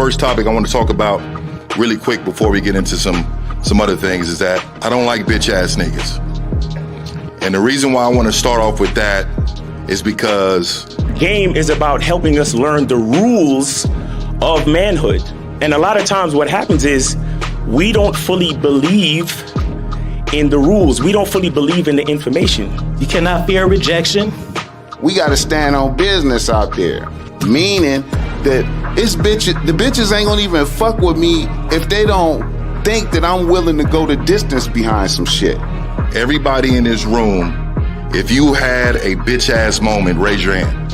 first topic I want to talk about really quick before we get into some other things is that I don't like bitch ass niggas. And the reason why I want to start off with that is because game is about helping us learn the rules of manhood. And a lot of times what happens is we don't fully believe in the rules. We don't fully believe in the information. You cannot fear rejection. We got to stand on business out there, meaning that the bitches ain't gonna even fuck with me if they don't think that I'm willing to go the distance behind some shit. everybody in this room, if you had a bitch ass moment, raise your hand.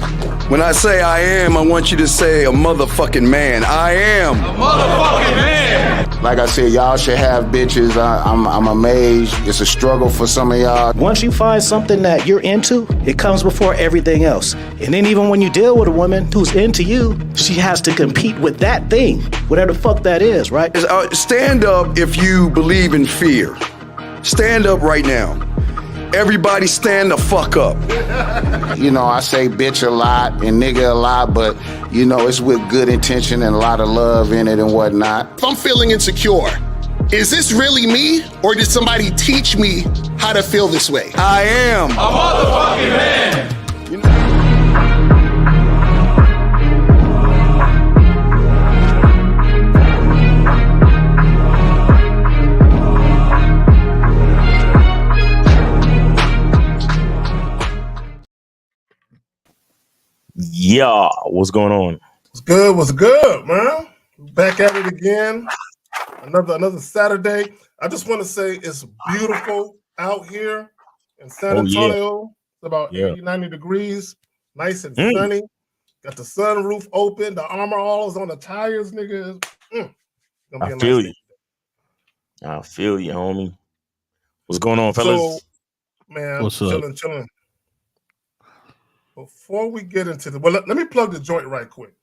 When I say I am, I want you to say a motherfucking man. I am a motherfucking man. Like I said, y'all should have bitches. I'm amazed. It's a struggle for some of y'all. Once you find something that you're into, it comes before everything else. And then even when you deal with a woman who's into you, she has to compete with that thing, whatever the fuck that is, right? Stand up if you believe in fear. Stand up right now. Everybody stand the fuck up. You know, I say bitch a lot and nigga a lot, but, you know, it's with good intention and a lot of love in it and whatnot. If I'm feeling insecure, is this really me, or did somebody teach me how to feel this way? I am a motherfucking man. Yeah, what's going on? What's good, man? Back at it again. Another Saturday. I just want to say it's beautiful out here in San Antonio. Yeah. It's about 80, 90 degrees, nice and sunny. Got the sunroof open, the armor all is on the tires, nigga. I feel you. I feel you, homie. What's going on, fellas? So, man, chilling. Before we get into let me plug the joint right quick.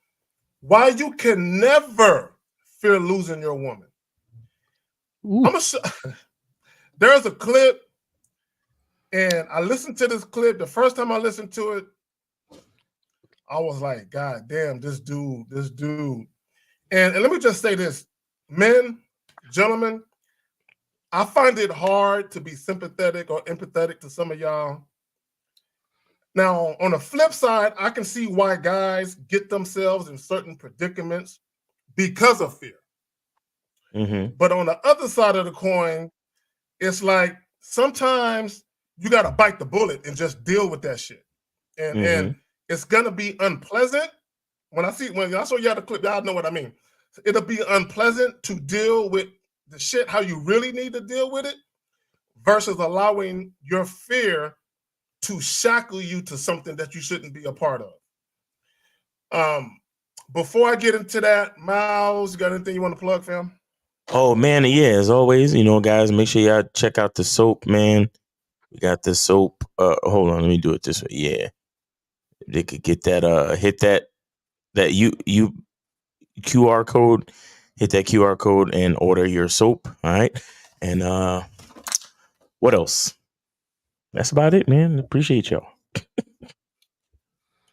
Why you can never fear losing your woman. There's a clip, and I listened to this clip. The first time I listened to it, I was like, God damn, this dude. And let me just say this, men, gentlemen, I find it hard to be sympathetic or empathetic to some of y'all. Now, on the flip side, I can see why guys get themselves in certain predicaments because of fear. Mm-hmm. But on the other side of the coin, it's like sometimes you got to bite the bullet and just deal with that shit. And it's going to be unpleasant. When I saw you had a clip, y'all know what I mean. It'll be unpleasant to deal with the shit how you really need to deal with it versus allowing your fear to shackle you to something that you shouldn't be a part of. Before I get into that, Miles, you got anything you want to plug, fam? Oh, man, yeah, as always, guys, make sure y'all check out the soap, man. We got the soap. Hold on, let me do it this way. Yeah. They could get that, hit that you QR code, hit that QR code and order your soap, all right? And what else? That's about it, man. Appreciate y'all.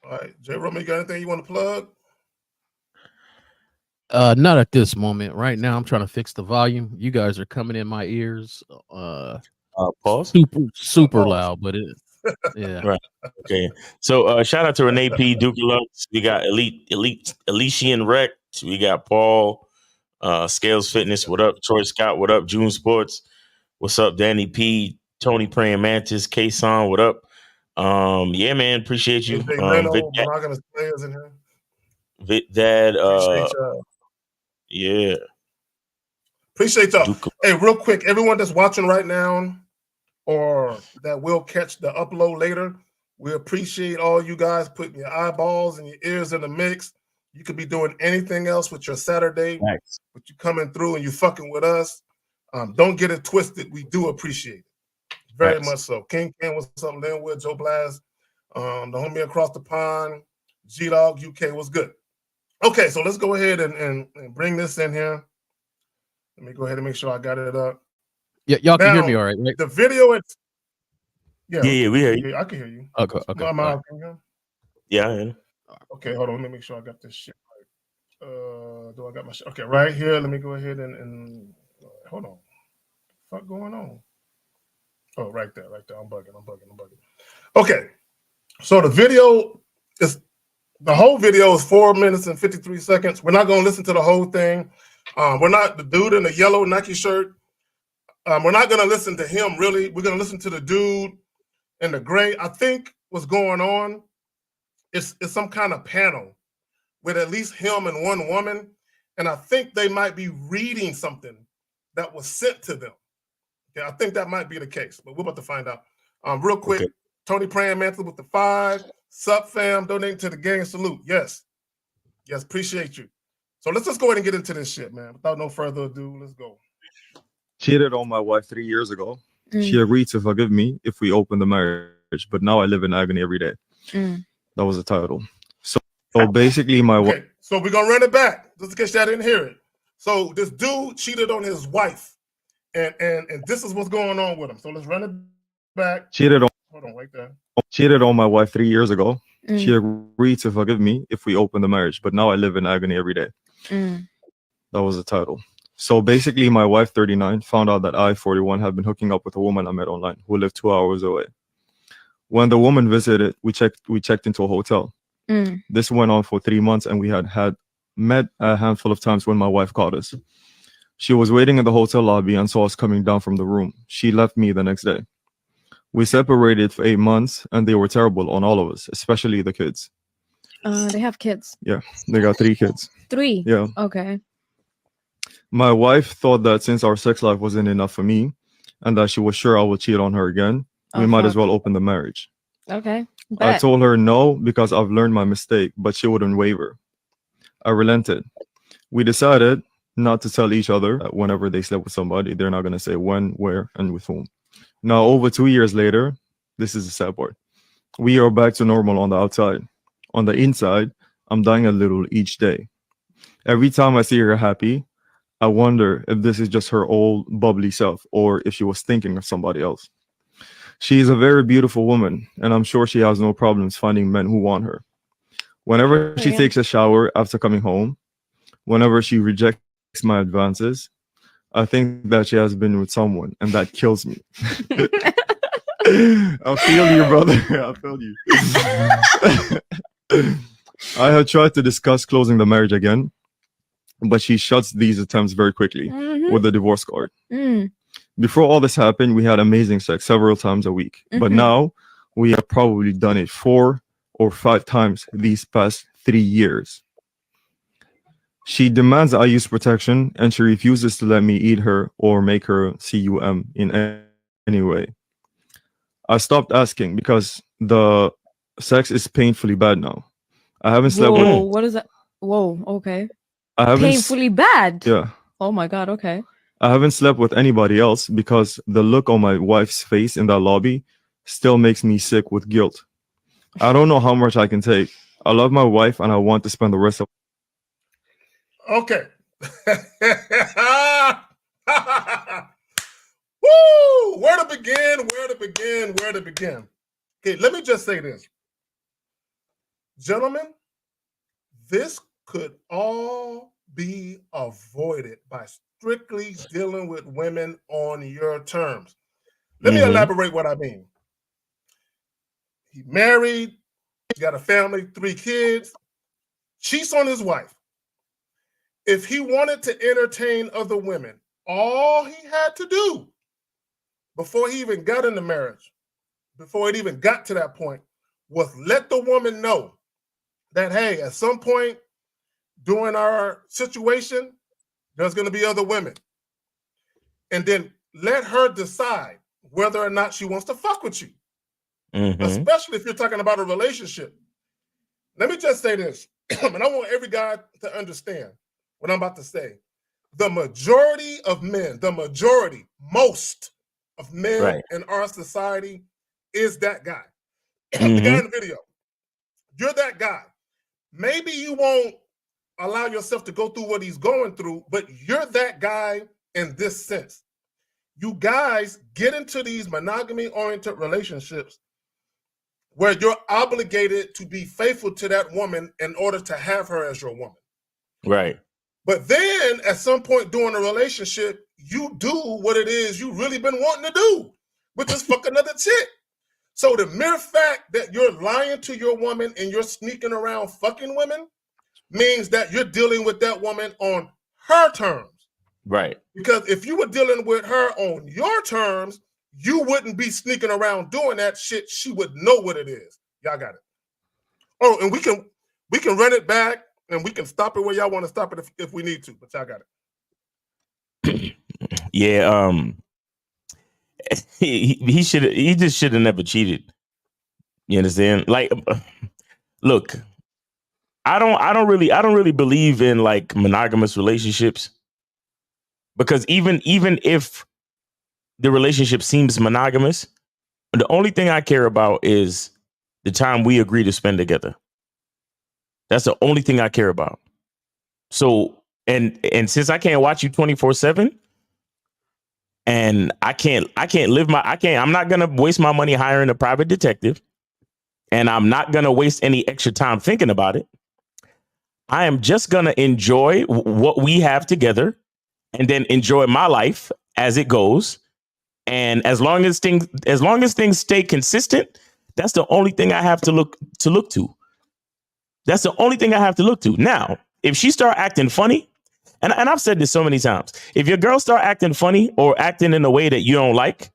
All right. J. Roma, you got anything you want to plug? Not at this moment. Right now, I'm trying to fix the volume. You guys are coming in my ears. Pause. Super loud, but it. Yeah. Right. Okay. So shout out to Renee P. Duke Lux. We got Elysian Rec. We got Paul, Scales Fitness. What up? Troy Scott. What up? June Sports. What's up? Danny P. Tony Praying Mantis, K-Son, what up? Yeah, man, appreciate you. Yeah. Appreciate y'all. Hey, real quick, everyone that's watching right now or that will catch the upload later, we appreciate all you guys putting your eyeballs and your ears in the mix. You could be doing anything else with your Saturday, but you coming through and you fucking with us. Don't get it twisted. We do appreciate it. Very much so. King Ken, what's up? Linwood, Joe Blaz, the homie across the pond, G-Dog, UK, what's good? Okay, so let's go ahead and bring this in here. Let me go ahead and make sure I got it up. Yeah, y'all can hear me all right? The video, yeah, we hear you. I can hear you. Okay. Yeah, I am. Okay, hold on. Let me make sure I got this shit right. Do I got my shit? Okay, right here. Let me go ahead and hold on. What going on? Oh, right there. I'm bugging. Okay, so the whole video is 4 minutes and 53 seconds. We're not gonna listen to the whole thing. We're not the dude in the yellow Nike shirt. We're not gonna listen to him really. We're gonna listen to the dude in the gray. I think what's going on is some kind of panel with at least him and one woman, and I think they might be reading something that was sent to them. Yeah, I think that might be the case, but we're about to find out. Real quick, okay. Tony Praying Mantle with the 5. Sup, fam, donating to the gang. Salute. Yes, appreciate you. So let's just go ahead and get into this shit, man. Without no further ado, let's go. Cheated on my wife 3 years ago. She agreed to forgive me if we open the marriage, but now I live in agony every day. That was the title. So basically, my wife. Okay, so we're gonna run it back just in case y'all didn't hear it. So this dude cheated on his wife, and this is what's going on with him. So let's run it back. Cheated on my wife 3 years ago. She agreed to forgive me if we open the marriage, but now I live in agony every day. That was the title. So basically, my wife, 39, found out that I, 41, had been hooking up with a woman I met online who lived 2 hours away. When the woman visited, we checked into a hotel. This went on for 3 months, and we had met a handful of times when my wife caught us. She was waiting in the hotel lobby and saw us coming down from the room. She left me the next day. We separated for 8 months, and they were terrible on all of us, especially the kids. They have kids. Yeah, they got 3 kids. 3? Yeah. Okay. My wife thought that since our sex life wasn't enough for me, and that she was sure I would cheat on her again, we might as well open the marriage. Okay. I told her no because I've learned my mistake, but she wouldn't waver. I relented. We decided not to tell each other that whenever they slept with somebody, they're not going to say when, where, and with whom. Now, over 2 years later, this is the sad part. We are back to normal on the outside. On the inside, I'm dying a little each day. Every time I see her happy, I wonder if this is just her old bubbly self or if she was thinking of somebody else. She is a very beautiful woman, and I'm sure she has no problems finding men who want her. Whenever she takes a shower after coming home, whenever she rejects my advances, I think that she has been with someone, and that kills me. I feel you, brother. I feel you. I have tried to discuss closing the marriage again, but she shuts these attempts very quickly with the divorce card. Before all this happened, we had amazing sex several times a week. But now we have probably done it 4 or 5 times these past 3 years. She demands I use protection, and she refuses to let me eat her or make her cum in any way. I stopped asking because the sex is painfully bad now. I haven't slept with... What is that? Whoa, okay. I haven't painfully bad? Yeah. Oh my God, okay. I haven't slept with anybody else because the look on my wife's face in that lobby still makes me sick with guilt. I don't know how much I can take. I love my wife and I want to spend the rest of... Okay. Woo! Where to begin? Okay, let me just say this. Gentlemen, this could all be avoided by strictly dealing with women on your terms. Let me elaborate what I mean. He married, he got a family, 3 kids, cheats on his wife. If he wanted to entertain other women, all he had to do before he even got in the marriage, before it even got to that point, was let the woman know that, hey, at some point during our situation, there's going to be other women. And then let her decide whether or not she wants to fuck with you. Especially if you're talking about a relationship. Let me just say this, and I want every guy to understand what I'm about to say. The majority of men, most of men in our society is that guy. The guy in the video. You're that guy. Maybe you won't allow yourself to go through what he's going through, but you're that guy in this sense. You guys get into these monogamy-oriented relationships where you're obligated to be faithful to that woman in order to have her as your woman. Right. But then at some point during the relationship, you do what it is you really been wanting to do, which is fuck another chick. So the mere fact that you're lying to your woman and you're sneaking around fucking women means that you're dealing with that woman on her terms. Right. Because if you were dealing with her on your terms, you wouldn't be sneaking around doing that shit. She would know what it is. Y'all got it. Oh, and we can run it back and we can stop it where y'all want to stop it if we need to, but y'all got it. Yeah, he just should have never cheated. You understand? Like, look, I don't really believe in like monogamous relationships, because even if the relationship seems monogamous, the only thing I care about is the time we agree to spend together. That's the only thing I care about. So, and since I can't watch you 24/7, and I'm not gonna waste my money hiring a private detective, and I'm not gonna waste any extra time thinking about it. I am just gonna enjoy what we have together, and then enjoy my life as it goes. And as long as things stay consistent, that's the only thing I have to look to. That's the only thing I have to look to. Now, if she start acting funny, and I've said this so many times, if your girl start acting funny or acting in a way that you don't like,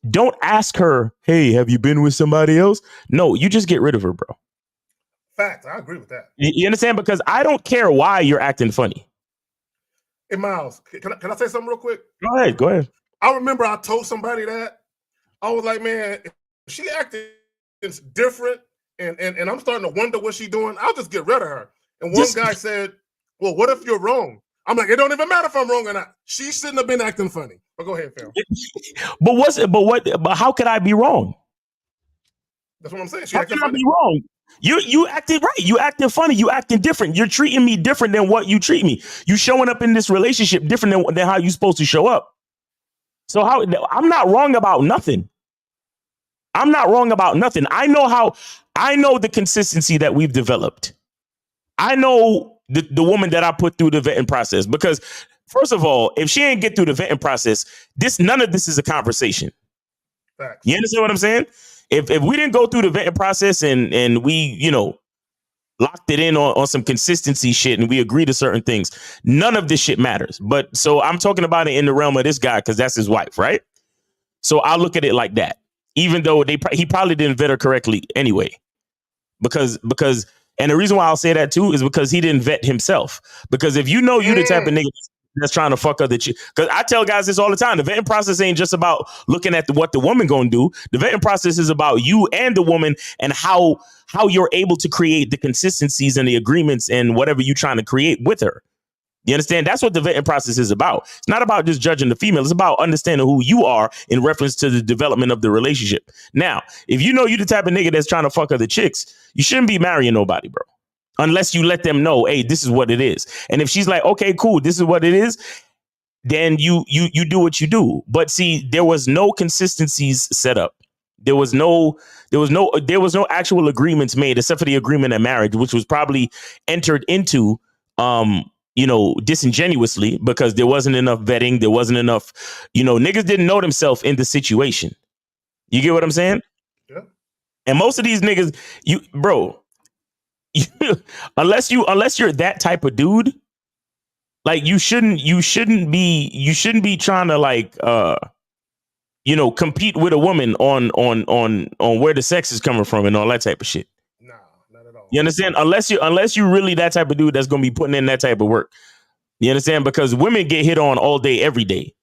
don't ask her, hey, have you been with somebody else? No, you just get rid of her, bro. Fact, I agree with that. You understand? Because I don't care why you're acting funny. Hey, Miles, can I say something real quick? Go ahead. I remember I told somebody that. I was like, man, if she acting different, and I'm starting to wonder what she's doing, I'll just get rid of her. And one guy said, well, what if you're wrong? I'm like, it don't even matter if I'm wrong or not. She shouldn't have been acting funny. But go ahead, Phil. But how could I be wrong? That's what I'm saying. How could I be wrong? You acted right. You acting funny. You acting different. You're treating me different than what you treat me. You showing up in this relationship different than how you supposed to show up. So I'm not wrong about nothing. I'm not wrong about nothing. I know the consistency that we've developed. I know the woman that I put through the vetting process, because first of all, if she ain't get through the vetting process, none of this is a conversation. Facts. You understand what I'm saying? If we didn't go through the vetting process and we, locked it in on some consistency shit and we agree to certain things, none of this shit matters. But so I'm talking about it in the realm of this guy because that's his wife, right? So I'll look at it like that, even though he probably didn't vet her correctly anyway, because and the reason why I'll say that too is because he didn't vet himself. Because if you know you the type of nigga that's trying to fuck other chicks, because I tell guys this all the time, the vetting process ain't just about looking at what the woman gonna do. The vetting process is about you and the woman and how you're able to create the consistencies and the agreements and whatever you're trying to create with her. You understand? That's what the vetting process is about. It's not about just judging the female. It's about understanding who you are in reference to the development of the relationship. Now, if you know you the type of nigga that's trying to fuck other chicks, you shouldn't be marrying nobody, bro. Unless you let them know, hey, this is what it is. And if she's like, okay, cool, this is what it is, then you do what you do. But see, there was no consistencies set up. There was no actual agreements made except for the agreement of marriage, which was probably entered into disingenuously because there wasn't enough vetting. There wasn't enough, niggas didn't know themselves in the situation. You get what I'm saying? Yeah. And most of these niggas, unless you're that type of dude, like you shouldn't be trying to like compete with a woman on where the sex is coming from and all that type of shit. Nah, not at all. You understand? Unless you're really that type of dude that's gonna be putting in that type of work. You understand? Because women get hit on all day, every day.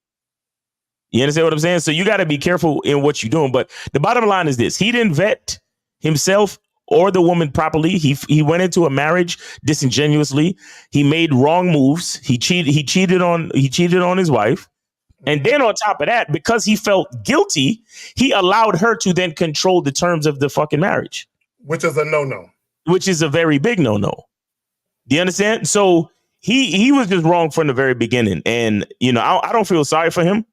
You understand what I'm saying? So you got to be careful in what you're doing. But the bottom line is this: he didn't vet himself or the woman properly. He went into a marriage disingenuously. He made wrong moves. He cheated on his wife. And then on top of that, because he felt guilty, he allowed her to then control the terms of the fucking marriage. Which is a no-no. Which is a very big no-no. Do you understand? So he was just wrong from the very beginning. And, I don't feel sorry for him.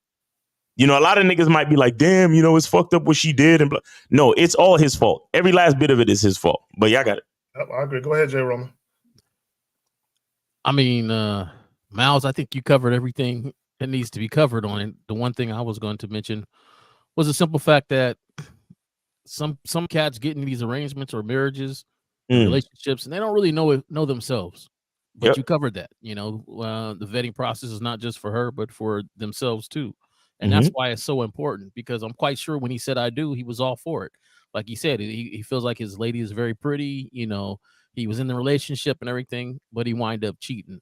A lot of niggas might be like, damn, it's fucked up what she did. And blah. No, it's all his fault. Every last bit of it is his fault. But y'all got it. I agree. Go ahead, Jay Roman. I mean, Miles, I think you covered everything that needs to be covered on it. The one thing I was going to mention was the simple fact that some cats get in these arrangements or marriages and relationships, and they don't really know themselves. But you covered that. The vetting process is not just for her, but for themselves too. And that's why it's so important, because I'm quite sure when he said I do, he was all for it. Like he said, he feels like his lady is very pretty. He was in the relationship and everything, but he wind up cheating.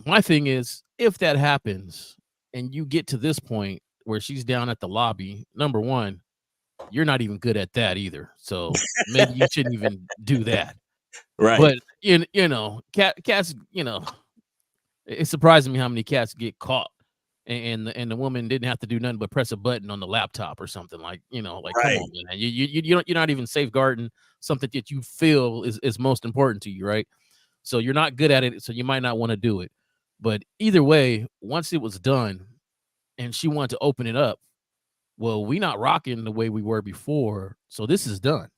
My thing is, if that happens and you get to this point where she's down at the lobby, number one, you're not even good at that either. So maybe you shouldn't even do that. Right. But cats, it surprises me how many cats get caught and the woman didn't have to do nothing but press a button on the laptop or something, like come on, man. You're not even safeguarding something that you feel is most important to you, right? So you're not good at it, so you might not want to do it. But either way, once it was done and she wanted to open it up, well, we not rocking the way we were before, so this is done.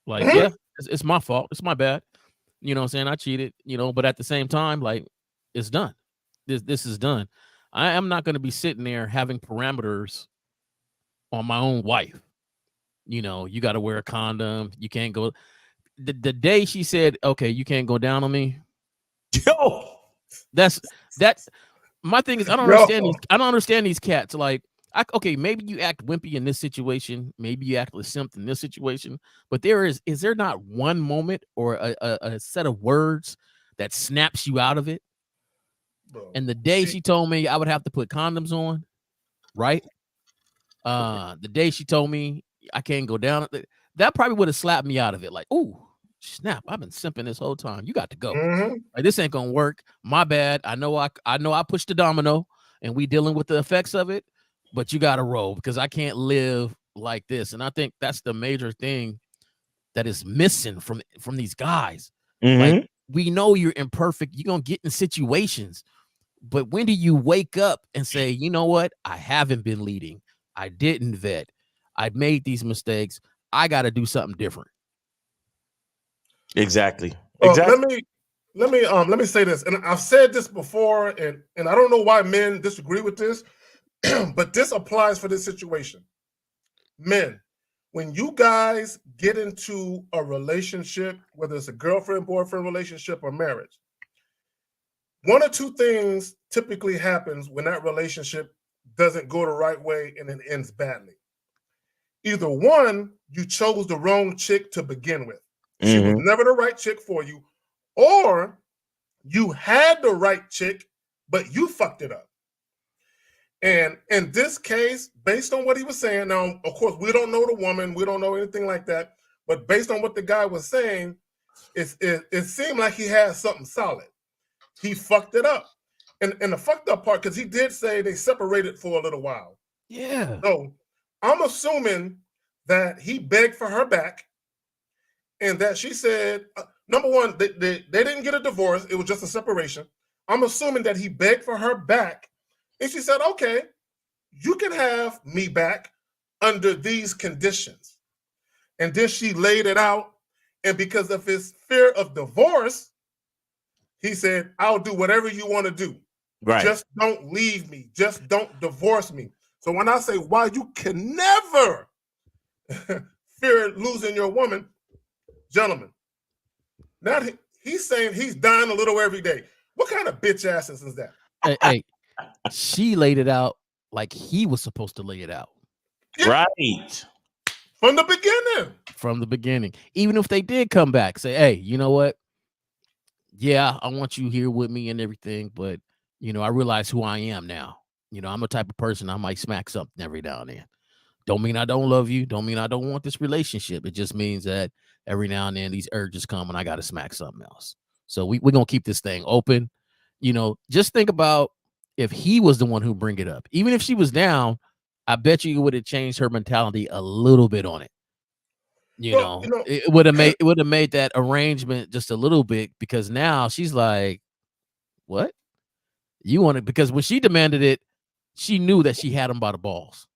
Like, yeah, it's my fault. It's my bad. You know what I'm saying? I cheated, but at the same time, like, it's done. This is done. I am not going to be sitting there having parameters on my own wife. You got to wear a condom. You can't go. The day she said, okay, you can't go down on me. Yo, that's my thing is, I don't understand these cats. Like, okay, maybe you act wimpy in this situation, maybe you act like simp in this situation, but is there not one moment or a set of words that snaps you out of it? Bro, and the day she told me I would have to put condoms on, right? The day she told me I can't go down, that probably would have slapped me out of it. Like, ooh, snap! I've been simping this whole time. You got to go. Like, this ain't gonna work. My bad. I know I pushed the domino, and we dealing with the effects of it. But you got to roll, because I can't live like this. And I think that's the major thing that is missing from these guys. Like, we know you're imperfect. You're going to get in situations. But when do you wake up and say, you know what? I haven't been leading. I didn't vet. I made these mistakes. I got to do something different. Exactly. Let me say this. And I've said this before, and I don't know why men disagree with this. But this applies for this situation. Men, when you guys get into a relationship, whether it's a girlfriend, boyfriend relationship or marriage, one or two things typically happens when that relationship doesn't go the right way and it ends badly. Either one, you chose the wrong chick to begin with. She was never the right chick for you, or you had the right chick, but you fucked it up. And in this case, based on what he was saying, now, of course, we don't know the woman, we don't know anything like that, but based on what the guy was saying, it seemed like he had something solid. He fucked it up. And the fucked up part, because he did say they separated for a little while. Yeah. So I'm assuming that he begged for her back, and that she said, number one, they didn't get a divorce, it was just a separation. I'm assuming that he begged for her back, and she said, okay, you can have me back under these conditions. And then she laid it out. And because of his fear of divorce, he said, I'll do whatever you want to do. Right. Just don't leave me. Just don't divorce me. So when I say why you can never fear losing your woman, gentlemen, now he's saying he's dying a little every day. What kind of bitch asses is that? Hey, she laid it out like he was supposed to lay it out. Yeah. Right. From the beginning. From the beginning. Even if they did come back, say, hey, you know what? Yeah, I want you here with me and everything, but, I realize who I am now. I'm a type of person, I might smack something every now and then. Don't mean I don't love you. Don't mean I don't want this relationship. It just means that every now and then these urges come and I got to smack something else. So we're going to keep this thing open. Just think about if he was the one who bring it up. Even if she was down, I bet you it would have changed her mentality a little bit on it. It would have made that arrangement just a little bit, because now she's like, what? You want it? Because when she demanded it, she knew that she had him by the balls.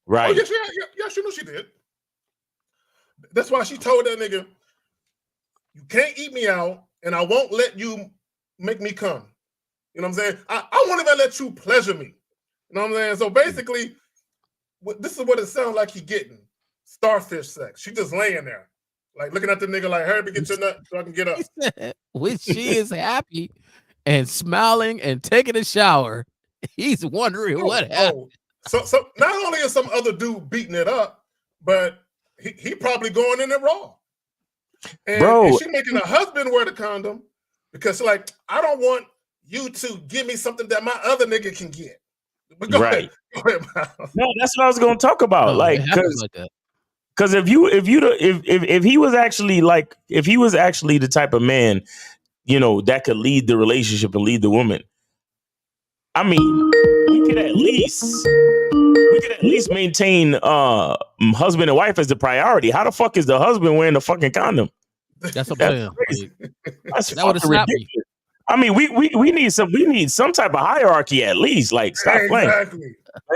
Right. Oh, yeah, she knew she did. That's why she told that nigga, you can't eat me out, and I won't let you make me come. You know what I'm saying? I won't even let you pleasure me. You know what I'm saying? So basically, this is what it sounds like he getting. Starfish sex. She just laying there, like looking at the nigga like, hurry, get your nut so I can get up. When she is happy and smiling and taking a shower, he's wondering what happened. So not only is some other dude beating it up, but he probably going in it raw. And she making a husband wear the condom because like, I don't want you to give me something that my other nigga can get. But go ahead. Go ahead, Miles. No, that's what I was gonna talk about. Because if he was actually the type of man, you know, that could lead the relationship and lead the woman, I mean, we could at least maintain husband and wife as the priority. How the fuck is the husband wearing the fucking condom? That's what I'm saying. That's fucking ridiculous. I mean, we need some type of hierarchy at least. Like, stop playing.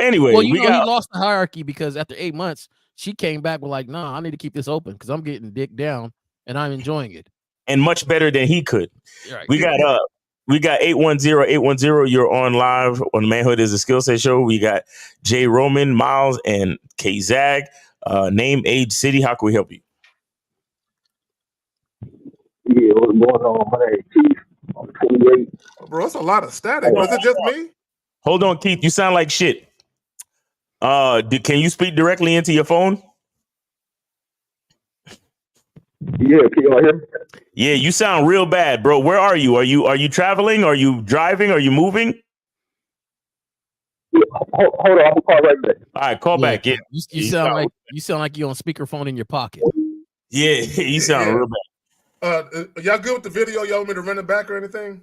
Anyway, well, he lost the hierarchy because after 8 months, she came back with like, "Nah, I need to keep this open because I'm getting dick down and I'm enjoying it." And much better than he could. Right. We got 810-810. You're on live on Manhood is a Skill Set Show. We got Jay Roman, Miles, and K Zag. Name, age, city. How can we help you? Yeah, what's going on? My name is Keith. I'm 28. Bro, that's a lot of static. Was it just me? Hold on, Keith. You sound like shit. Can you speak directly into your phone? Yeah, can y'all hear me? Yeah, you sound real bad, bro. Where are you? Are you traveling? Are you driving? Are you moving? Yeah, hold on, I'm gonna call right back. All right, call back. Yeah, you sound like you're on speakerphone in your pocket. Yeah, you sound real bad. Y'all good with the video? Y'all want me to run it back or anything?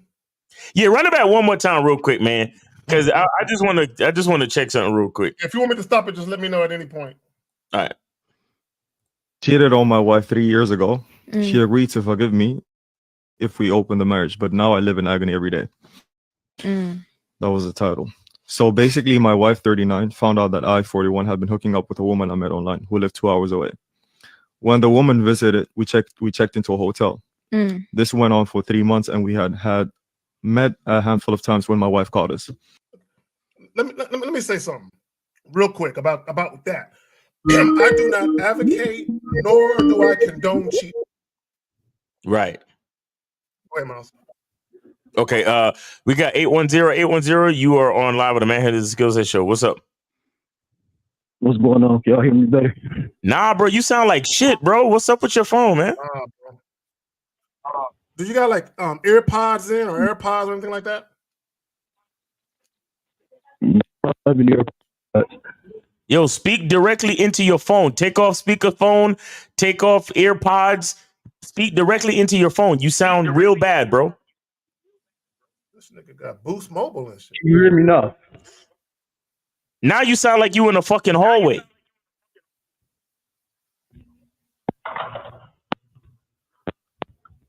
Yeah, run it back one more time real quick, man. Because I just want to check something real quick. If you want me to stop it, just let me know at any point. All right. Cheated on my wife 3 years ago. She agreed to forgive me if we open the marriage, but now I live in agony every day. That was the title. So basically, my wife, 39, found out that I, 41, had been hooking up with a woman I met online who lived 2 hours away. When the woman visited, we checked into a hotel. This went on for 3 months, and we had met a handful of times when my wife called us. Let me say something real quick about that. I do not advocate nor do I condone cheating. Right. Go ahead, Miles. Okay. We got 810-810. You are on live with the Manhood is a Skill Set Show. What's up? What's going on? Can y'all hear me better? Nah, bro. You sound like shit, bro. What's up with your phone, man? Do you got like AirPods in or AirPods or anything like that? Yo, speak directly into your phone. Take off speakerphone. Take off AirPods. Speak directly into your phone. You sound real bad, bro. This nigga got Boost Mobile and shit. Can you hear me now? Now you sound like you in a fucking hallway.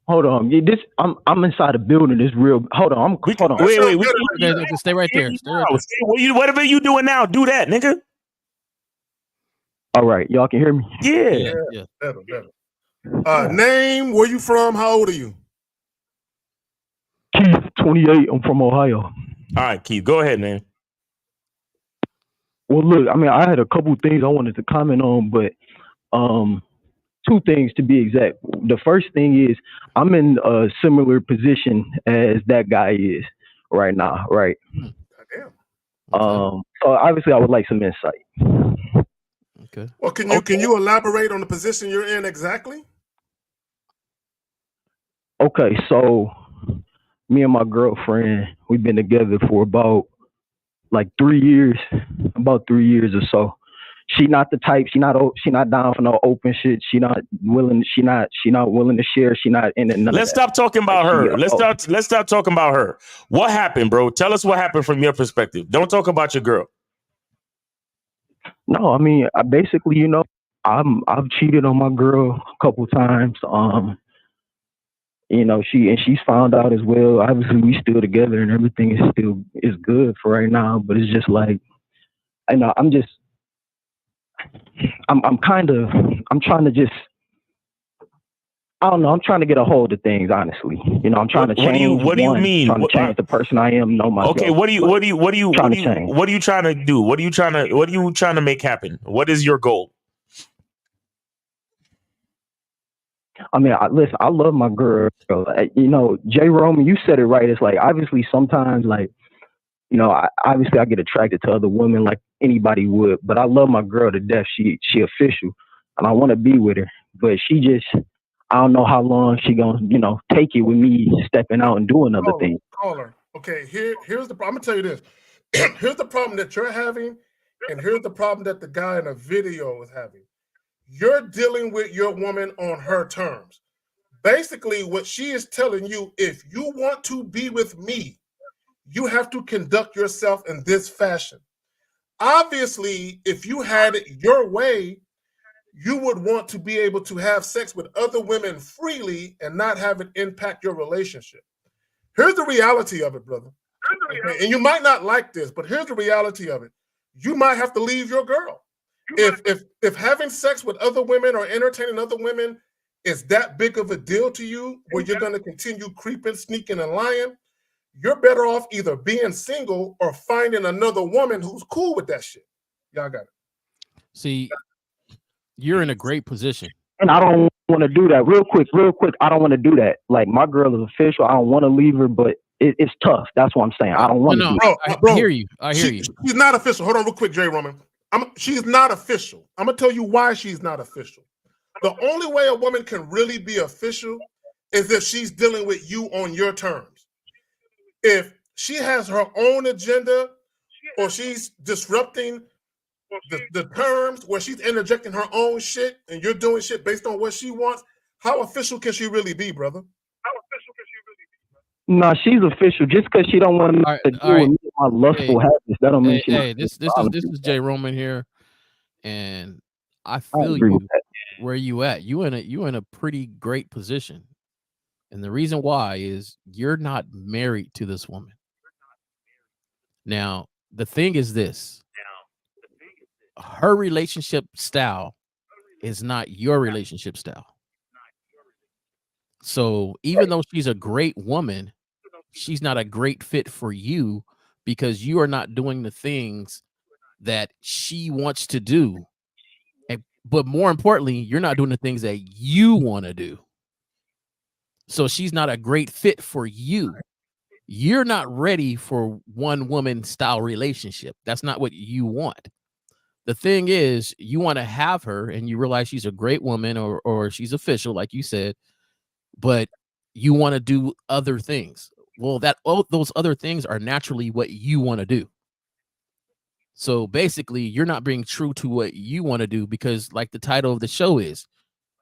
Hold on. I'm inside a building. It's real. Hold on. Wait. Stay right there. Whatever you doing now, do that, nigga. All right. Y'all can hear me? Yeah. Better. Name, where you from? How old are you? Keith, 28. I'm from Ohio. All right, Keith. Go ahead, man. Well, look, I mean, I had a couple things I wanted to comment on, but two things to be exact. The first thing is I'm in a similar position as that guy is right now, right? Damn. So obviously I would like some insight. Okay. Well, can you elaborate on the position you're in exactly? Okay, so me and my girlfriend, we've been together for about 3 years, about 3 years or so. She not the type. She not down for no open shit. She not willing to share. She not in it. Let's stop talking about her. Let's stop talking about her. What happened, bro? Tell us what happened from your perspective. Don't talk about your girl. No, I mean, I basically, I've cheated on my girl a couple times. She's found out as well. Obviously, we still together and everything is good for right now. But it's just like, I'm trying to I don't know. I'm trying to get a hold of things, honestly. You know, I'm trying to change. What do you mean? Trying to change the person I am, know myself. Okay, what are you trying to do? What are you trying to make happen? What is your goal? I mean, listen, I love my girl. You know, J. Roman, you said it right. It's like, obviously, sometimes, like, you know, obviously I get attracted to other women like anybody would, but I love my girl to death. She official, and I want to be with her. But she just, I don't know how long she gonna, you know, take it with me stepping out and doing other things. Caller. Okay, here's the problem. I'm gonna tell you this. Here's the problem that you're having, and here's the problem that the guy in the video is having. You're dealing with your woman on her terms. Basically, what she is telling you, if you want to be with me, you have to conduct yourself in this fashion. Obviously, if you had it your way, you would want to be able to have sex with other women freely and not have it impact your relationship. Here's the reality of it, brother. Okay? And you might not like this, but here's the reality of it. You might have to leave your girl. If having sex with other women or entertaining other women is that big of a deal to you, where you're going to continue creeping, sneaking, and lying, you're better off either being single or finding another woman who's cool with that shit. Y'all got it. See, you're in a great position. And I don't want to do that. Real quick. I don't want to do that. Like, my girl is official. I don't want to leave her, but it's tough. That's what I'm saying. I don't want to do that. I hear you. I hear you. She's not official. Hold on real quick, J. Roman. She's not official. I'm going to tell you why she's not official. The only way a woman can really be official is if she's dealing with you on your terms. If she has her own agenda or she's disrupting the terms where she's interjecting her own shit and you're doing shit based on what she wants, how official can she really be, brother? No, she's official. Just because she don't want to deal with me, my lustful habits, that don't mean she's this is J. Roman here, and I feel you. Where you at? You in a pretty great position, and the reason why is you're not married to this woman. Now, the thing is this: her relationship style is not your relationship style. So even though she's a great woman, she's not a great fit for you because you are not doing the things that she wants to do. But more importantly, you're not doing the things that you want to do. So she's not a great fit for you. You're not ready for one woman style relationship. That's not what you want. The thing is, you want to have her and you realize she's a great woman or she's official, like you said, but you want to do other things. Well, those other things are naturally what you want to do. So basically, you're not being true to what you want to do because, like the title of the show is,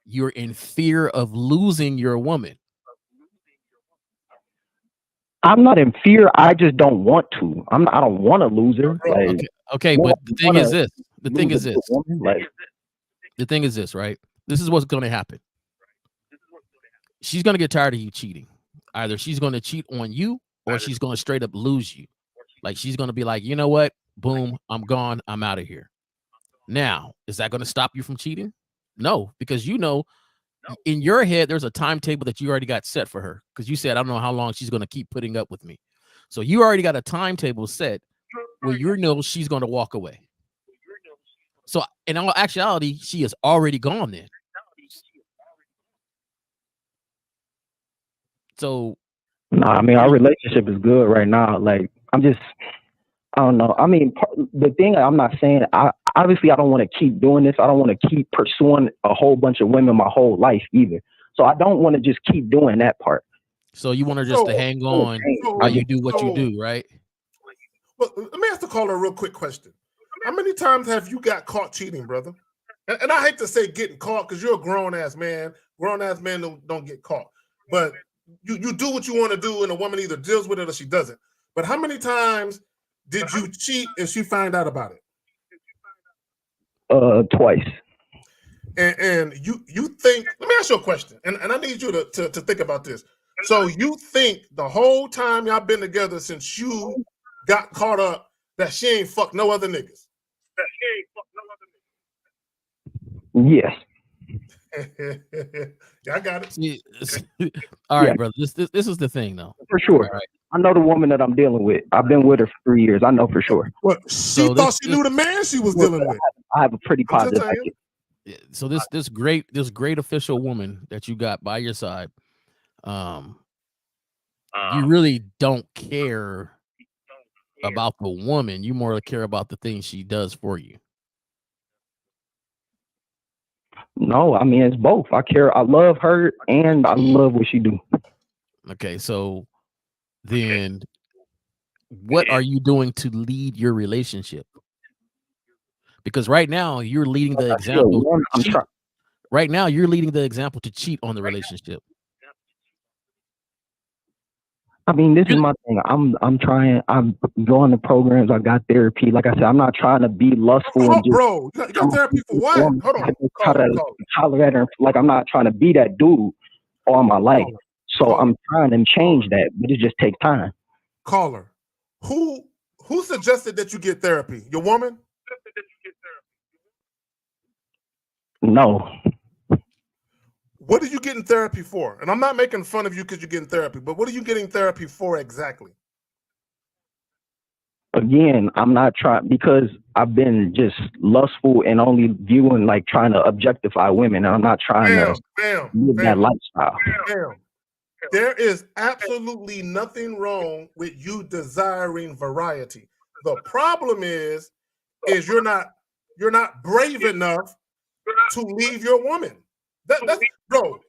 you're in fear of losing your woman. I'm not in fear. I just don't want to. I don't want to lose her. Like, okay, but the thing is this. The thing is this, right? This is what's going to happen. She's going to get tired of you cheating. Either she's going to cheat on you or she's going to straight up lose you. Like, she's going to be like, you know what? Boom, I'm gone. I'm out of here. Now, is that going to stop you from cheating? No, because you know, in your head, there's a timetable that you already got set for her. Because you said, I don't know how long she's going to keep putting up with me. So you already got a timetable set where you know she's going to walk away. So in all actuality, she is already gone then. So, no, I mean, our relationship is good right now. Like, I don't know. I mean, the thing I'm not saying, obviously I don't want to keep doing this. I don't want to keep pursuing a whole bunch of women my whole life either. So I don't want to just keep doing that part. So you want her just to hang on while you do what you do, right? Well, let me ask the caller a real quick question. How many times have you got caught cheating, brother? And I hate to say getting caught because you're a grown-ass man. Grown-ass men don't get caught. But you do what you want to do, and a woman either deals with it or she doesn't. But how many times did you cheat and she find out about it? Twice. And you think, let me ask you a question, and I need you to think about this. So you think the whole time y'all been together since you got caught up that she ain't fucked no other niggas? Yes. Yeah, I got it. See, all right, Yeah. brother. This is the thing, though. For sure. All right. I know the woman that I'm dealing with. I've been with her for 3 years. I know for sure. Well, she thought she knew the man she was dealing with. I have a pretty I'm just positive. saying. So this great official woman that you got by your side, you really don't care about the woman. You more care about the things she does for you. No, I mean it's both. I care. I love her and I love what she do. Okay, so then what are you doing to lead your relationship? Because right now you're leading the example. Right now you're leading the example to cheat on the relationship. I mean, this is my thing. I'm trying. I'm going to programs. I got therapy. Like I said, I'm not trying to be lustful. Oh, and just, bro, you got therapy for what? Hold on. Try to holler at her. Like I'm not trying to be that dude all my life. So I'm trying to change that, but it just takes time. Caller, who suggested that you get therapy? Your woman? No. What are you getting therapy for? And I'm not making fun of you because you're getting therapy, but what are you getting therapy for exactly? Again, I'm not trying because I've been just lustful and only viewing like trying to objectify women, and I'm not trying to live that lifestyle. There is absolutely nothing wrong with you desiring variety. The problem is you're not brave enough to leave your woman. That's bro.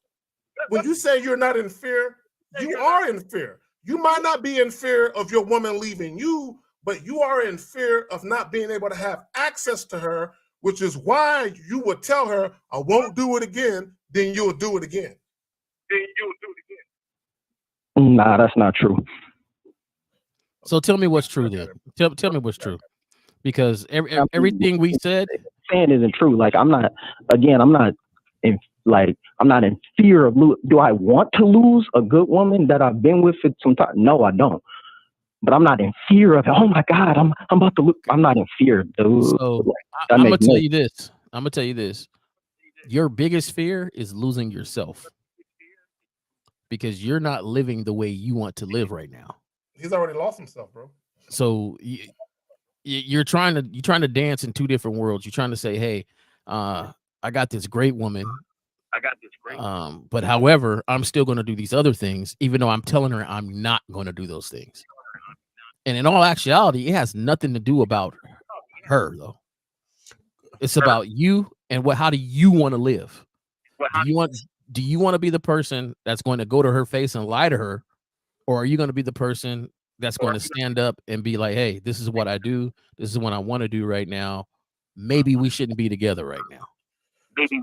When you say you're not in fear, you are in fear. You might not be in fear of your woman leaving you, but you are in fear of not being able to have access to her, which is why you would tell her, I won't do it again, then you'll do it again. Nah, that's not true. So tell me what's true then. Tell me what's true. Because everything we said saying isn't true. Like I'm not in fear of do I want to lose a good woman that I've been with for some time? No, I don't. But I'm not in fear of, oh my God, I'm about to lose. I'm not in fear, dude. So I'm gonna tell you this. I'm gonna tell you this. Your biggest fear is losing yourself. Because you're not living the way you want to live right now. He's already lost himself, bro. So you're trying to dance in two different worlds. You're trying to say, hey, I got this great woman. But however, I'm still going to do these other things, even though I'm telling her I'm not going to do those things. And in all actuality, it has nothing to do about her, though. It's about you and how do you want to live? Do you want to be the person that's going to go to her face and lie to her? Or are you going to be the person that's going to stand up and be like, hey, this is what I do. This is what I want to do right now. Maybe we shouldn't be together right now. Let me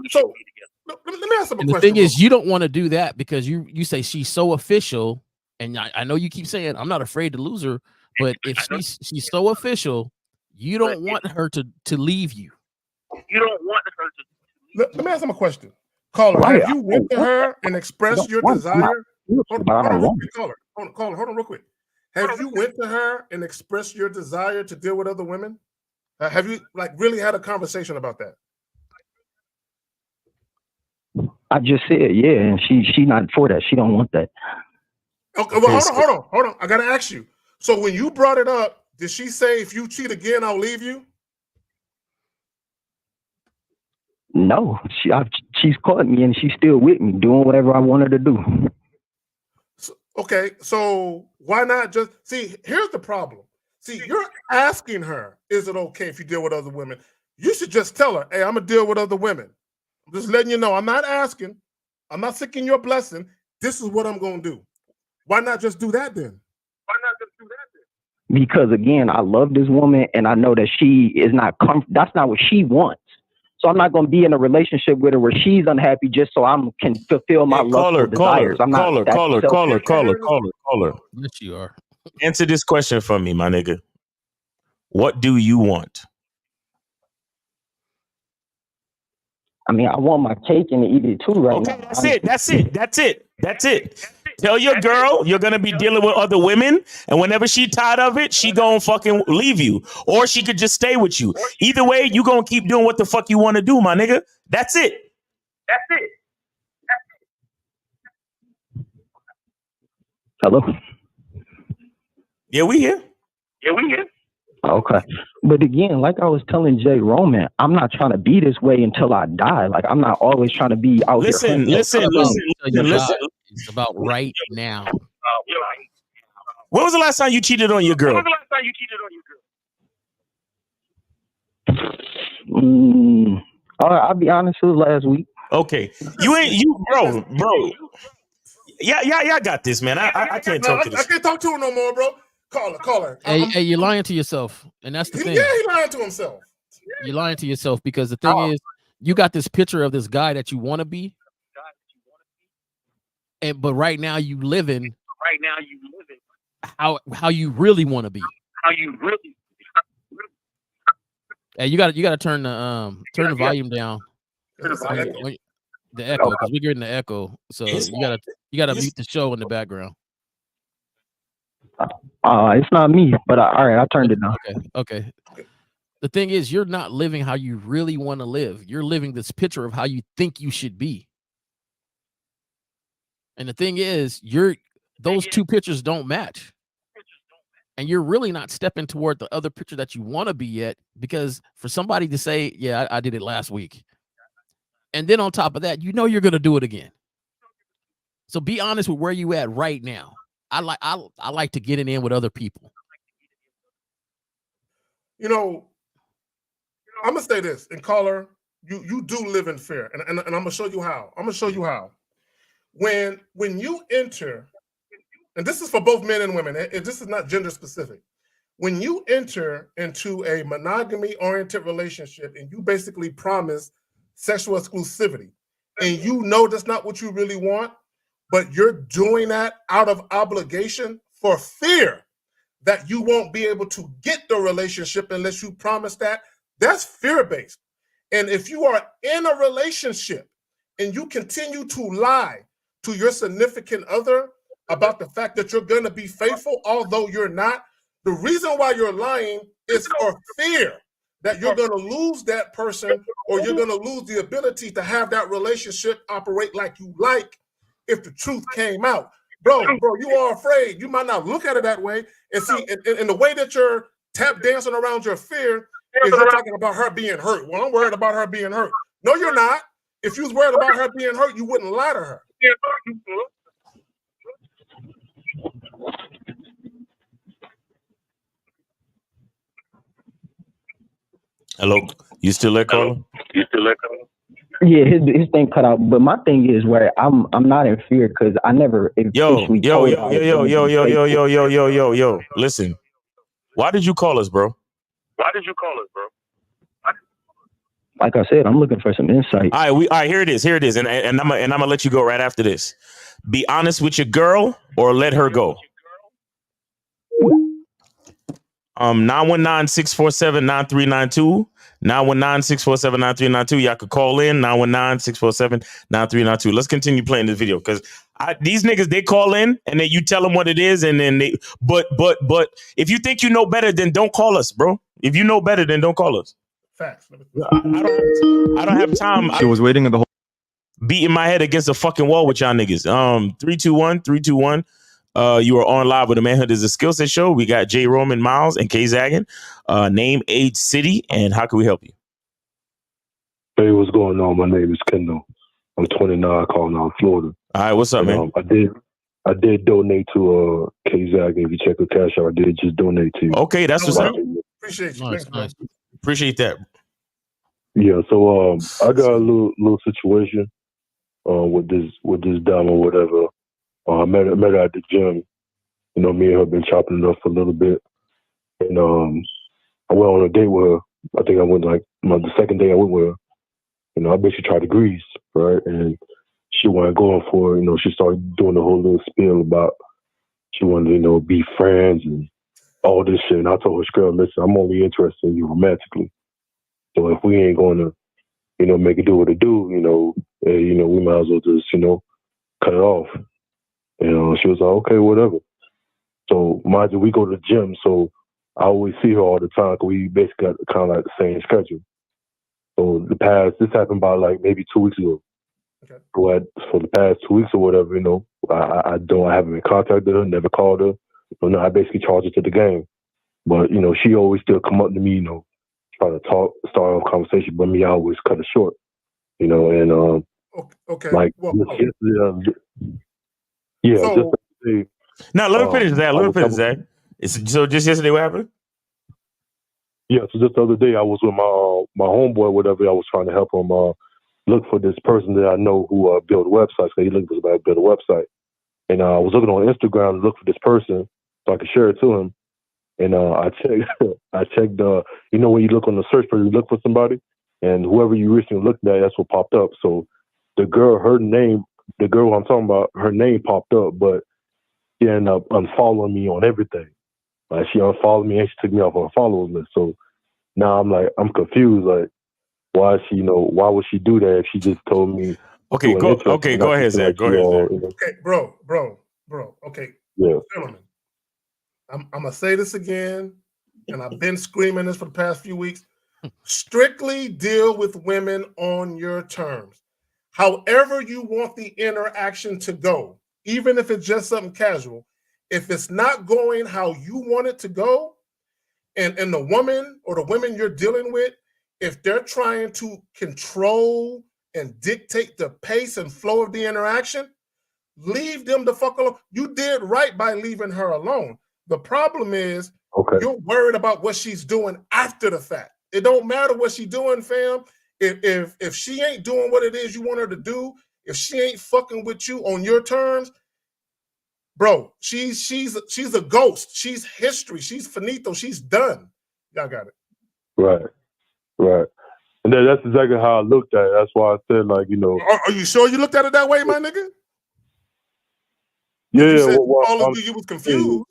ask him a question. The thing is, you don't want to do that because you say she's so official. And I know you keep saying, I'm not afraid to lose her. But if she's so official, you don't want her to leave you. You don't want her to. Let me ask him a question. Caller, have you went to her and expressed your desire? Hold on real quick. Have you went to her and expressed your desire to deal with other women? Have you really had a conversation about that? I just said, yeah, and she not for that. She don't want that. Okay, well, hold on. I gotta ask you. So when you brought it up, did she say if you cheat again, I'll leave you? No, she's caught me and she's still with me, doing whatever I want her to do. Okay, so why not just see? Here's the problem. See, you're asking her, is it okay if you deal with other women? You should just tell her, hey, I'm gonna deal with other women. I'm just letting you know. I'm not asking. I'm not seeking your blessing. This is what I'm gonna do. Why not just do that then? Because again, I love this woman and I know that she is not that's not what she wants. So I'm not going to be in a relationship with her where she's unhappy just so I can fulfill my lustful desires. I'm not Caller. Yes, you are. Answer this question for me, my nigga. What do you want? I mean, I want my cake and to eat it too right now. That's it. Tell your girl you're going to be dealing with other women, and whenever she tired of it, she going to fucking leave you. Or she could just stay with you. Either way, you going to keep doing what the fuck you want to do, my nigga. That's it. Hello? Yeah, we here. Okay. But again, like I was telling Jay Roman, I'm not trying to be this way until I die. Like, I'm not always trying to be out here. Listen. It's about right now. When was the last time you cheated on your girl? I'll be honest, it was last week. Okay. Bro. Yeah, I got this, man. I can't talk to this. I can't talk to her no more, bro. Call her. Hey, you're lying to yourself, and that's the thing. Yeah, he's lying to himself. You're lying to yourself because the thing is, you got this picture of this guy that you want to be, but right now you living how you really want to be. Hey, you got to turn the volume down. The echo, because we're getting the echo. So you gotta mute the show in the background. It's not me, but all right, I turned it down. Okay. The thing is, you're not living how you really want to live. You're living this picture of how you think you should be. And the thing is, those two pictures don't match. And you're really not stepping toward the other picture that you want to be yet, because for somebody to say, yeah, I did it last week. And then on top of that, you know you're going to do it again. So be honest with where you at right now. I like to get it in with other people. You know, I'm gonna say this, and caller, you do live in fear, and I'm gonna show you how. When you enter, and this is for both men and women, this is not gender specific. When you enter into a monogamy-oriented relationship and you basically promise sexual exclusivity, and you know that's not what you really want, but you're doing that out of obligation for fear that you won't be able to get the relationship unless you promise that, that's fear-based. And if you are in a relationship and you continue to lie to your significant other about the fact that you're going to be faithful, although you're not, the reason why you're lying is for fear that you're going to lose that person, or you're going to lose the ability to have that relationship operate like you like if the truth came out. Bro, you are afraid. You might not look at it that way. And see, in the way that you're tap dancing around your fear is you're talking about her being hurt. Well, I'm worried about her being hurt. No, you're not. If you was worried about her being hurt, you wouldn't lie to her. Hello, you still there, caller? Yeah, his thing cut out. But my thing is where I'm not in fear because I never. Yo. Listen, why did you call us, bro? Like I said, I'm looking for some insight. All right, here it is, and I'm gonna let you go right after this. Be honest with your girl or let her go. 919-647-9392. 919-647-9392. Y'all could call in 919-647-9392. Let's continue playing this video because these niggas, they call in and then you tell them what it is, and then they but if you think you know better, then don't call us, bro. If you know better, then don't call us. Facts. I don't have time. She was waiting in the whole beating my head against a fucking wall with y'all niggas. 321. You are on live with the Manhood is a Skill Set Show. We got J. Roman, Miles, and K. Zaggin. Name, age, city, and how can we help you? Hey, what's going on? My name is Kendall. I'm 29, calling out Florida. All right, what's up, man? I did donate to K. Zaggin. If you check the cash out, I did just donate to you. Okay, that's what's up. Appreciate you. Nice. Appreciate that. Yeah, so I got a little situation with this dame or whatever. I met her at the gym. You know, me and her been chopping it up for a little bit. And I went on a date with her. I think I went the second day I went with her. You know, I bet she tried to grease, right? And she wasn't going for it. You know, she started doing the whole little spiel about she wanted to, you know, be friends and all this shit. And I told her, girl, listen, I'm only interested in you romantically. So if we ain't going to, you know, make it do what it do, you know, we might as well just, you know, cut it off. And she was like, okay, whatever. So mind you, we go to the gym, so I always see her all the time because we basically got kind of like the same schedule. So this happened about like maybe 2 weeks ago. Okay. But for the past 2 weeks or whatever, you know, I haven't been contacted her, never called her. You know, I basically charged her to the game. But, you know, she always still come up to me, you know, try to talk, start a conversation, but me, I always cut it short. You know, and okay. like Well, yeah, so, just yesterday, Now let me finish that. I Let me was finish that. So just yesterday, what happened? Yeah, so just the other day I was with my homeboy, whatever. I was trying to help him look for this person that I know who build websites. So he looked for somebody to build a website, and I was looking on Instagram to look for this person so I could share it to him. And I checked you know, when you look on the search bar, you look for somebody, and whoever you recently looked at, that's what popped up. So the girl I'm talking about, her name popped up, but she ended up unfollowing me on everything. Like she unfollowed me and she took me off her followers list. So now I'm confused. Like, why is she, you know, why would she do that if she just told me? Okay, go ahead, Zach. Go ahead, Zach. You know, okay, bro. Okay, yeah. gentlemen, I'm gonna say this again, and I've been screaming this for the past few weeks. Strictly deal with women on your terms. However you want the interaction to go, even if it's just something casual. If it's not going how you want it to go, and the woman or the women you're dealing with, if they're trying to control and dictate the pace and flow of the interaction, leave them the fuck alone. You did right by leaving her alone. The problem is you're worried about what she's doing after the fact. It don't matter what she's doing, fam. If she ain't doing what it is you want her to do, if she ain't fucking with you on your terms, bro, she's a ghost. She's history. She's finito. She's done. Y'all got it. Right. And that's exactly how I looked at it. That's why I said, like, you know. Are you sure you looked at it that way, my nigga? Yeah. You said you was confused.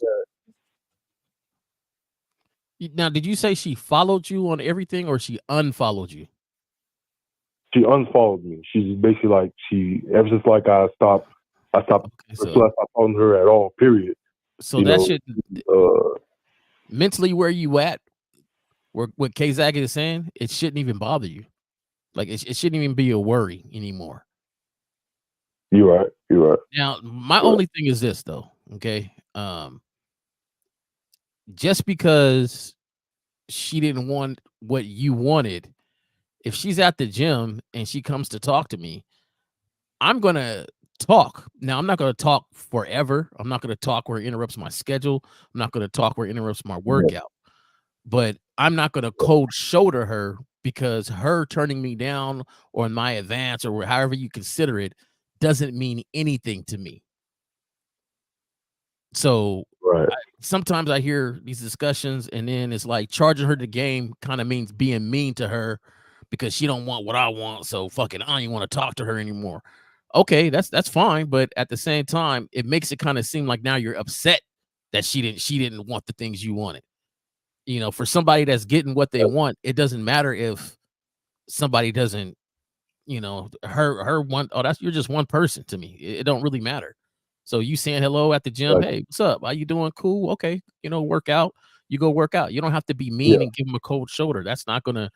Now, did you say she followed you on everything or she unfollowed you? She unfollowed me. She's basically like ever since like I stopped following her at all, period. So that should mentally where you at, what K-Zag is saying, it shouldn't even bother you. Like it shouldn't even be a worry anymore. You're right. Now, my only thing is this though, okay? Just because she didn't want what you wanted, if she's at the gym and she comes to talk to me, I'm gonna talk. Now, I'm not gonna talk forever. I'm not gonna talk where it interrupts my schedule. I'm not gonna talk where it interrupts my workout. But I'm not gonna cold shoulder her because her turning me down or in my advance or however you consider it doesn't mean anything to me. So sometimes I hear these discussions and then it's like charging her the game kind of means being mean to her because she don't want what I want. So fucking, I don't even want to talk to her anymore. Okay, that's fine. But at the same time, it makes it kind of seem like now you're upset that she didn't want the things you wanted. You know, for somebody that's getting what they want, it doesn't matter if somebody doesn't, you know, her one. Oh, you're just one person to me. It don't really matter. So you saying hello at the gym, hey, what's up? How you doing? Cool. Okay. You know, work out. You go work out. You don't have to be mean and give him a cold shoulder. That's not gonna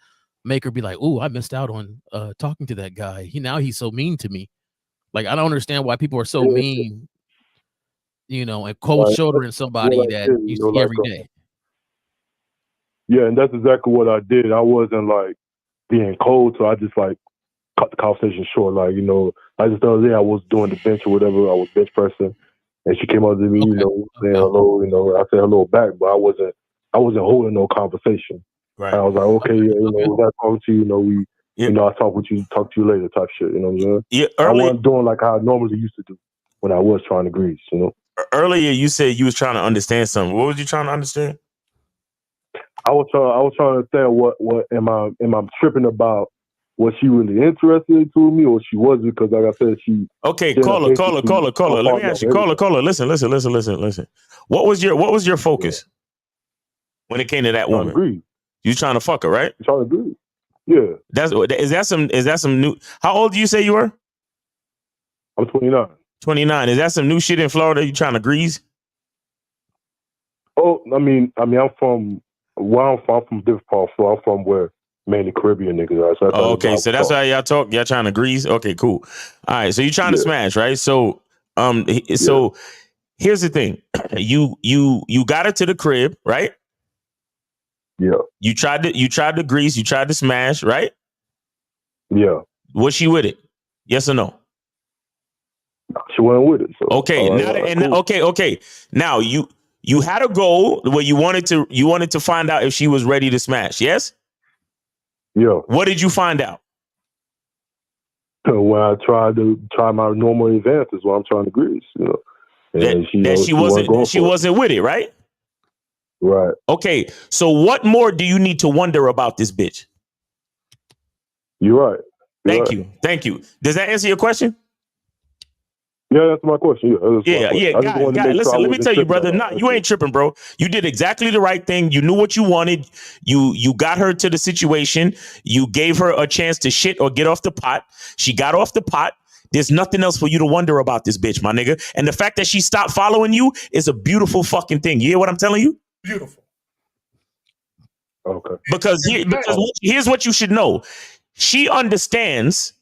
make her be like, oh, I missed out on talking to that guy. He's so mean to me. Like, I don't understand why people are so mean, you know, and cold shouldering somebody that you see every day. Yeah, and that's exactly what I did. I wasn't like being cold, so I just like cut the conversation short. Like, you know, I just the other day I was doing the bench or whatever. I was bench pressing, and she came up to me, you know, saying hello. You know, I said hello back, but I wasn't holding no conversation. Right. I was like, okay, you know, we got to talk to you. You know, you know, I talk to you later, type shit. You know what I'm saying? Yeah. I wasn't doing like how I normally used to do when I was trying to grease. You know. Earlier, you said you was trying to understand something. What was you trying to understand? I was trying to understand what am I tripping about? Was she really interested into me, or she wasn't? Because like I said, she. Okay, caller. Let me ask you, caller. Listen. What was your focus when it came to that woman? Agree. You trying to fuck her, right? I'm trying to agree. Yeah. Is that some new? How old do you say you were? I'm 29. 29. Is that some new shit in Florida? You trying to grease? Oh, I mean, I'm from. Well, I'm from different parts. So I'm from where mainly Caribbean niggas. Right? So Oh, okay, so that's why y'all talk. Y'all trying to grease. Okay, cool. All right, so you trying to smash, right? So, so here's the thing: you got her to the crib, right? Yeah. You tried to grease. You tried to smash, right? Yeah. Was she with it? Yes or no? She wasn't with it. So, okay, okay. Now you had a goal where you wanted to find out if she was ready to smash. Yes. Yeah. What did you find out? When I tried my normal advances, while I'm trying to grease, you know, and she wasn't with it, right? Right. Okay. So what more do you need to wonder about this bitch? You're right. Thank you. Does that answer your question? Yeah, that's my question. Yeah. Guy, listen, let me tell you, brother. Nah, you ain't tripping, bro. You did exactly the right thing. You knew what you wanted. You got her to the situation. You gave her a chance to shit or get off the pot. She got off the pot. There's nothing else for you to wonder about this bitch, my nigga. And the fact that she stopped following you is a beautiful fucking thing. You hear what I'm telling you? Beautiful. Okay. Because here's what you should know. She understands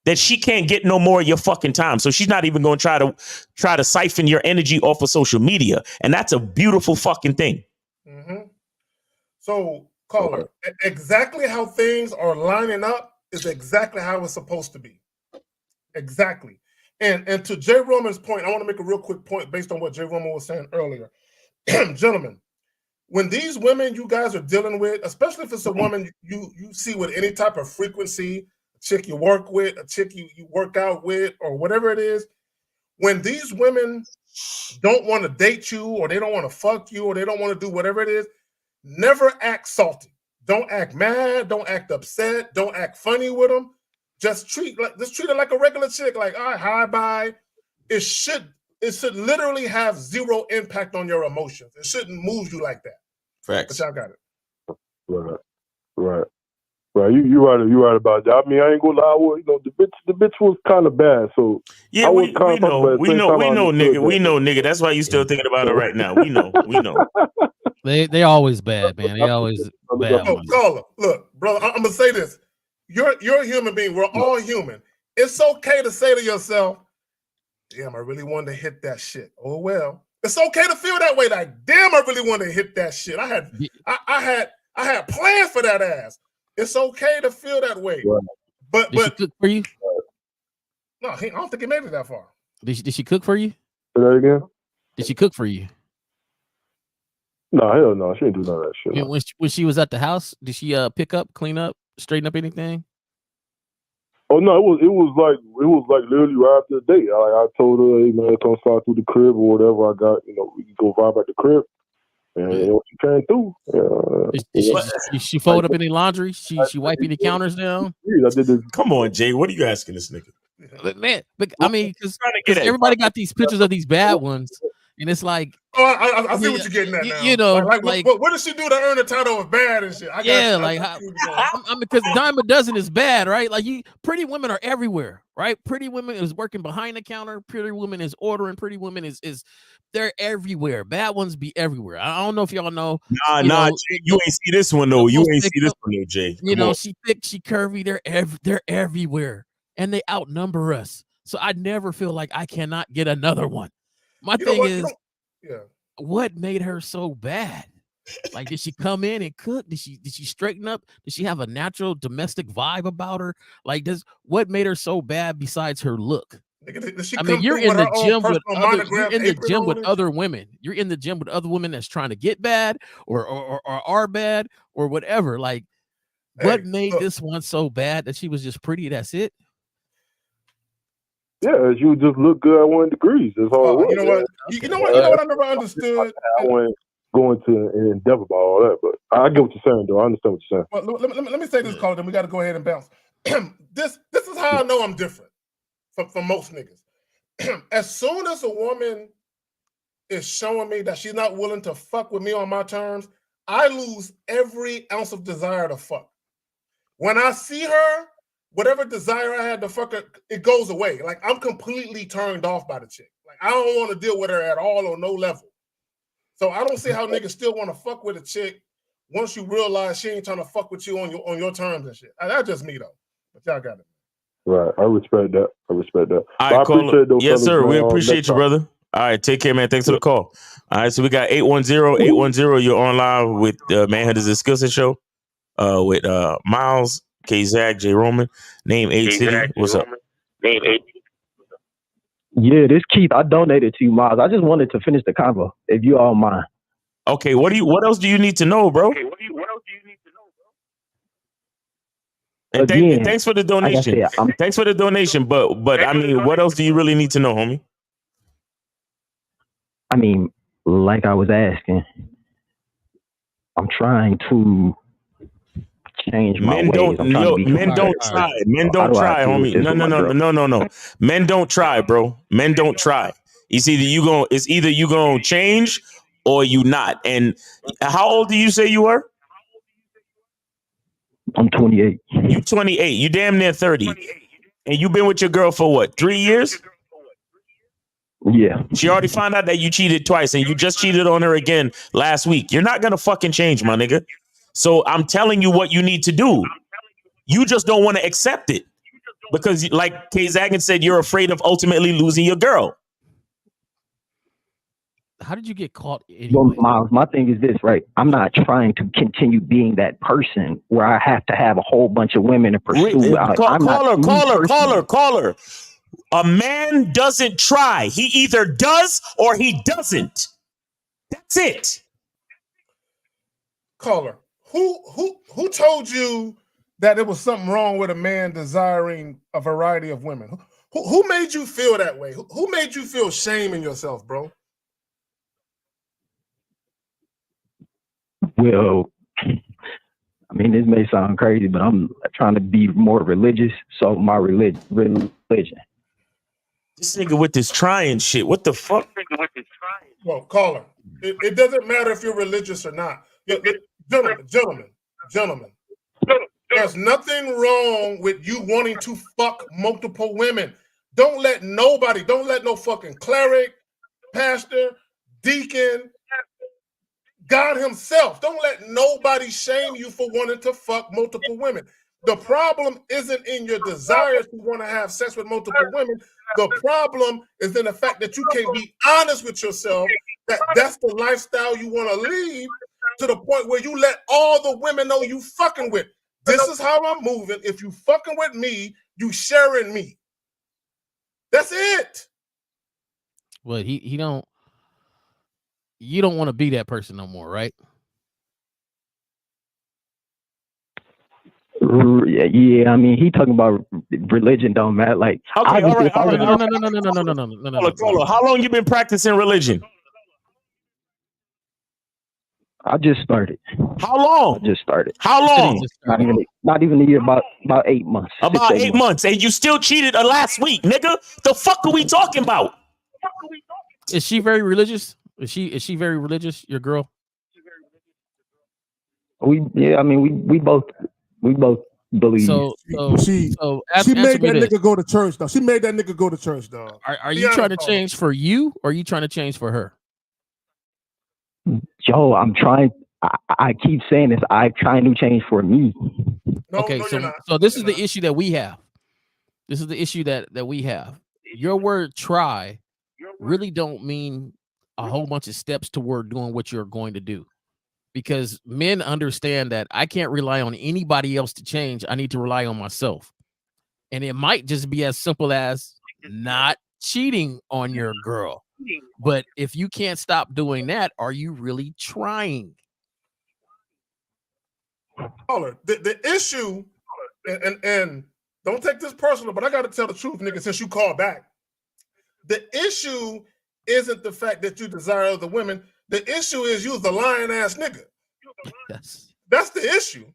that she can't get no more of your fucking time. So she's not even going to try to siphon your energy off of social media. And that's a beautiful fucking thing. Mm-hmm. So, caller, exactly how things are lining up is exactly how it's supposed to be. Exactly. And to Jay Roman's point, I want to make a real quick point based on what Jay Roman was saying earlier. Gentlemen, when these women you guys are dealing with, especially if it's a woman you see with any type of frequency, a chick you work with, a chick you work out with, or whatever it is, when these women don't want to date you or they don't want to fuck you or they don't want to do whatever it is, never act salty. Don't act mad. Don't act upset. Don't act funny with them. Just treat her like a regular chick. Like, all right, hi, bye. It should literally have zero impact on your emotions. It shouldn't move you like that. Facts. But y'all got it. Right. You right about that. I mean, I ain't gonna lie. Well, you know, the bitch was kind of bad. So yeah, we know, nigga. That's why you still thinking about it right now. We know. They always bad, man. They always bad. Caller, look, brother. I'm gonna say this. You're a human being. We're all human. It's okay to say to yourself, "Damn, I really wanted to hit that shit." Oh well. It's okay to feel that way. Like, damn, I really wanted to hit that shit. I had plans for that ass. It's okay to feel that way. Right. But did she cook for you? No, I don't think he made it that far. Did she cook for you? Say that again? Did she cook for you? No, hell no. She didn't do none of that shit. Yeah, when she was at the house, did she pick up, clean up, straighten up anything? Oh no, it was like literally right after the date. I told her, hey man, come slide through the crib or whatever. I got, you know, we can go vibe at the crib. And you know, she came through. Did she fold up any laundry? She wipe any counters down? I did this. Come on, Jay. What are you asking this nigga? Man, I mean, because everybody got these pictures of these bad ones, and it's like, oh, I see what you're getting at now. You know, like what did she do to earn the title of bad and shit? Because dime a dozen is bad, right? Like pretty women are everywhere, right? Pretty women is working behind the counter. Pretty women is ordering. Pretty women is they're everywhere. Bad ones be everywhere. I don't know if y'all know. Nah, Jay, you ain't see this one though. You ain't see this one though, Jay. You know, she thick, she curvy. They're everywhere, and they outnumber us. So I never feel like I cannot get another one. My thing is, what made her so bad? Like, did she come in and cook? Did she straighten up? Did she have a natural domestic vibe about her? Like, what made her so bad besides her look? I mean, you're in the gym with other women. You're in the gym with other women that's trying to get bad or are bad or whatever. Like, what made this one so bad that she was just pretty? That's it. Yeah, you just look good at 1 degree. That's all. You know what? You know what I never understood. I wouldn't go into an endeavor about all that, but I get what you're saying, though. I understand what you're saying. Well, let me say this, Carl. Then we got to go ahead and bounce. This is how I know I'm different from most niggas. As soon as a woman is showing me that she's not willing to fuck with me on my terms, I lose every ounce of desire to fuck. When I see her, whatever desire I had to fuck her, it goes away. Like, I'm completely turned off by the chick. Like, I don't want to deal with her at all on no level. So I don't see how niggas still want to fuck with a chick once you realize she ain't trying to fuck with you on your terms and shit. That's just me though. But y'all got it. Right. I respect that. All right, caller. Yes, sir. We appreciate you, brother. All right, take care, man. Thanks for the call. All right, so we got 810-810. You're on live with Manhood is a Skill Set Show with Miles, K-Zach, J. Roman, Name 8 City. What's up? Name 8. Yeah, this Keith. I donated to you, Miles. I just wanted to finish the convo, if you all mind. Okay, what else do you need to know, bro? And thanks for the donation. Like I said, thanks for the donation, but I mean, what else do you really need to know, homie? I mean, like I was asking, I'm trying to change my ways. Men don't try. Men don't try, homie. No. Men don't try, bro. Men don't try. It's either you gonna change or you not. And how old do you say you were? I'm 28. You 28. You damn near 30. And you been with your girl for what? 3 years? Yeah. She already found out that you cheated twice and you just cheated on her again last week. You're not gonna fucking change, my nigga. So I'm telling you what you need to do. You just don't want to accept it. Because like K. Zagan said, you're afraid of ultimately losing your girl. How did you get caught anyway? Well, Miles, my thing is this, right? I'm not trying to continue being that person where I have to have a whole bunch of women to pursue. Caller. A man doesn't try. He either does or he doesn't. That's it. Caller, who told you that there was something wrong with a man desiring a variety of women? Who made you feel that way? Who made you feel shame in yourself, bro? Well, I mean, this may sound crazy, but I'm trying to be more religious. So my religion. This nigga with this trying shit. What the fuck? Well, caller, it doesn't matter if you're religious or not. Gentlemen. There's nothing wrong with you wanting to fuck multiple women. Don't let no fucking cleric, pastor, deacon, God himself. Don't let nobody shame you for wanting to fuck multiple women. The problem isn't in your desire to want to have sex with multiple women. The problem is in the fact that you can't be honest with yourself that that's the lifestyle you want to lead to the point where you let all the women know you fucking with. This is how I'm moving. If you fucking with me, you sharing me. That's it. Well, he don't. You don't want to be that person no more, right? Yeah. I mean, he talking about religion don't matter. Like, okay, all right. No. How long you been practicing religion? I just started. How long? I just started. How long? Not even a year. About 8 months. About 8 months, and you still cheated last week, nigga. The fuck are we talking about? Is she very religious? Is she very religious? Your girl? We both believe. So she made that nigga go to church, though. She made that nigga go to church, dog. Are you trying to change for you, or are you trying to change for her? Joe, I'm trying. I keep saying this. I'm trying to change for me. So this is the issue that we have. This is the issue that we have. Your word "try" really don't mean a whole bunch of steps toward doing what you're going to do, because men understand that I can't rely on anybody else to change. I need to rely on myself. And it might just be as simple as not cheating on your girl. But if you can't stop doing that, are you really trying? Caller, the issue, and don't take this personal, but I got to tell the truth, nigga, since you called back. The issue isn't the fact that you desire other women. The issue is you's a lying ass nigga. Yes. That's the issue.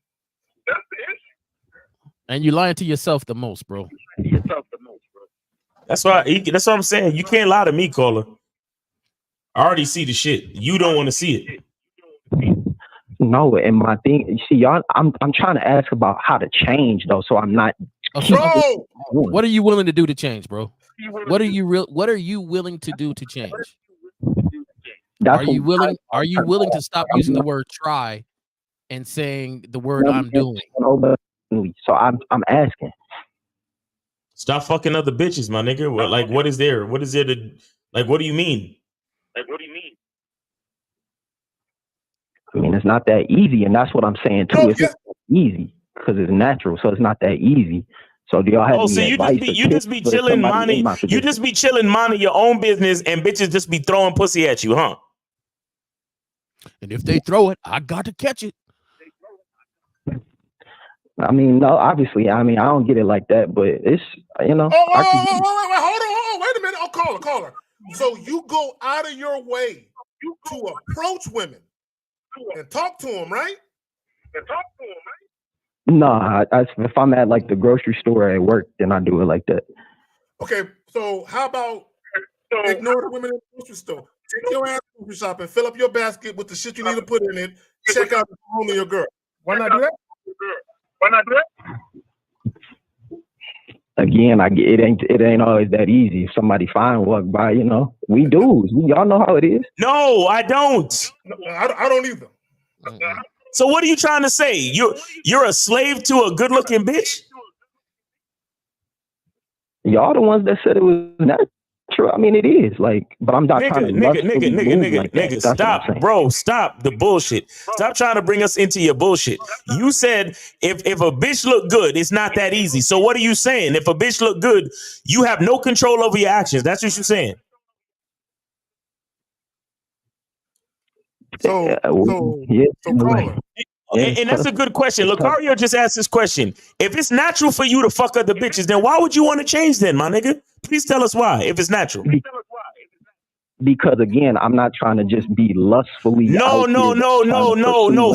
And you lying to yourself the most, bro. That's what I'm saying. You can't lie to me, caller. I already see the shit. You don't want to see it. No, and my thing, see, y'all, I'm trying to ask about how to change though, so I'm not. Bro, what are you willing to do to change, bro? What are you willing to do to change? Are you willing to stop using the word "try" and saying the word I'm doing. So I'm asking. Stop fucking other bitches, my nigga. What, like, what is there? What is there to, like, what do you mean? Like, what do you mean? I mean, it's not that easy, and that's what I'm saying too. It's not easy because it's natural, so it's not that easy. So do y'all have any so advice? you just be chilling, minding your own business, and bitches just be throwing pussy at you, huh? And if they throw it, I got to catch it. I mean, no, obviously, I mean, I don't get it like that, but it's, you know. Hold on, wait a minute. Oh, caller. So you go out of your way to approach women and talk to them, right? No, if I'm at like the grocery store at work, then I do it like that. Okay, so how about ignore the women in the grocery store? Take your ass to the grocery shop and fill up your basket with the shit you need to put in it. Check out the home of your girl. Why not do that? Again, it ain't always that easy. If somebody fine walk by, you know, we do. Y'all know how it is. No, I don't. No, I don't either. So what are you trying to say? You're a slave to a good-looking bitch? Y'all the ones that said it was natural. I mean, it is like, but I'm not trying to nigga, stop, bro, stop the bullshit. Stop trying to bring us into your bullshit. You said if a bitch look good, it's not that easy. So what are you saying? If a bitch look good, you have no control over your actions. That's what you're saying. So caller. And that's a good question. Lucario just asked this question. If it's natural for you to fuck other bitches, then why would you want to change then, my nigga? Please tell us why, if it's natural. Because again, I'm not trying to just be lustfully. No.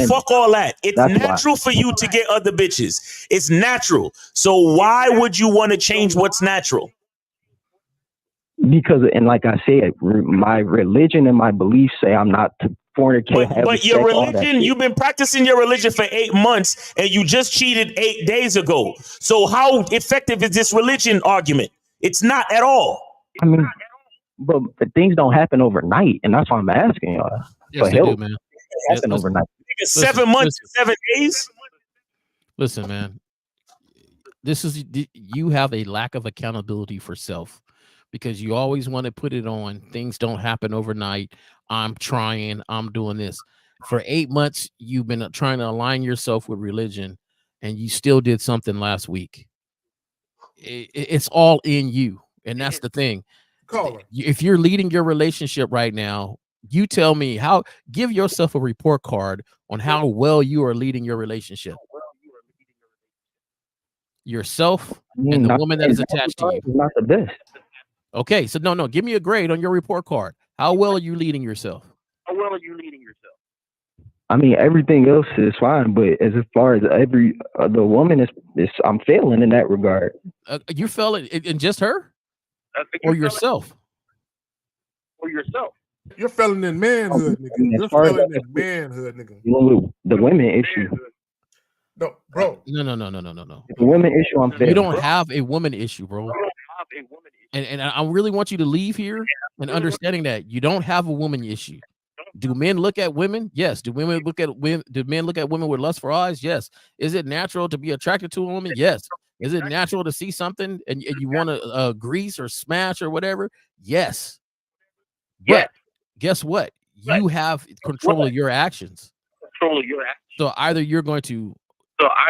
Fuck all that. It's natural for you to get other bitches. It's natural. So why would you want to change what's natural? Because, and like I said, my religion and my beliefs say I'm not to fornicate. But your religion, you've been practicing your religion for 8 months and you just cheated 8 days ago. So how effective is this religion argument? It's not at all. I mean, but things don't happen overnight, and that's why I'm asking y'all. Yes, they do, man. It happen overnight. 7 months, 7 days. Listen, man. You have a lack of accountability for self because you always want to put it on. Things don't happen overnight. I'm trying. I'm doing this. For 8 months, you've been trying to align yourself with religion, and you still did something last week. It's all in you, and that's the thing. Caller. If you're leading your relationship right now, you tell me give yourself a report card on how well you are leading your relationship. Yourself and the woman that is attached to you. Not the best. Okay, so no, give me a grade on your report card. How well are you leading yourself? I mean, everything else is fine, but as far as the woman is, I'm failing in that regard. You failing in just her, or yourself? You're failing in manhood, nigga. You're failing in manhood, nigga. The women issue. No, bro. No. The women issue, I'm failing. You don't have a woman issue, bro. And I really want you to leave here and understanding that you don't have a woman issue. Do men look at women? Yes. Do men look at women with lustful eyes? Yes. Is it natural to be attracted to a woman? Yes. Is it natural to see something and you want to grease or smash or whatever? Yes. But guess what? You have control of your actions. So either you're going to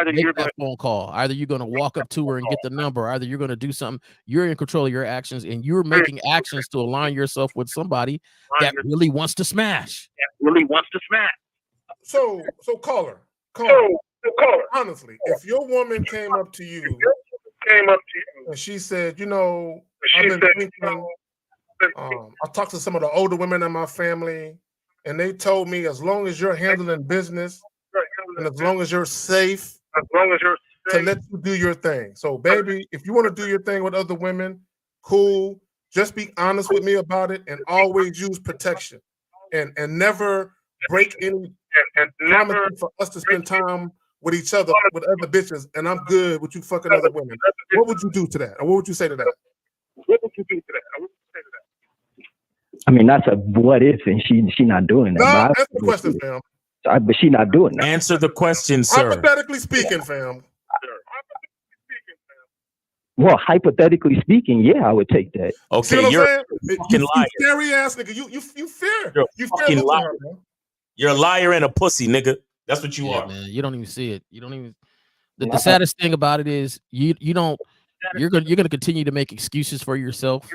make that phone call, either you're going to walk up to her and get the number, either you're going to do something. You're in control of your actions, and you're making actions to align yourself with somebody that really wants to smash. So caller. Honestly, if your woman came up to you and she said, you know, I've been thinking, I talked to some of the older women in my family, and they told me as long as you're handling business and as long as you're safe, to let you do your thing. So, baby, if you want to do your thing with other women, cool. Just be honest with me about it and always use protection and never break any promises for us to spend time with each other, with other bitches, and I'm good with you fucking other women. What would you do to that? Or what would you say to that? I mean, that's a what if, and she not doing that. No, that's the question, fam. But she not doing that. Answer the question, sir. Hypothetically speaking, fam. Well, hypothetically speaking, yeah, I would take that. See Okay, what you're I'm saying? a fucking You liar. scary ass nigga. You fear. You're a You fear fucking losing liar. her, bro. You're a liar and a pussy, nigga. That's what you Yeah, are. man. You don't even see it. You don't even. The saddest thing about it is you don't. You're gonna continue to make excuses for yourself,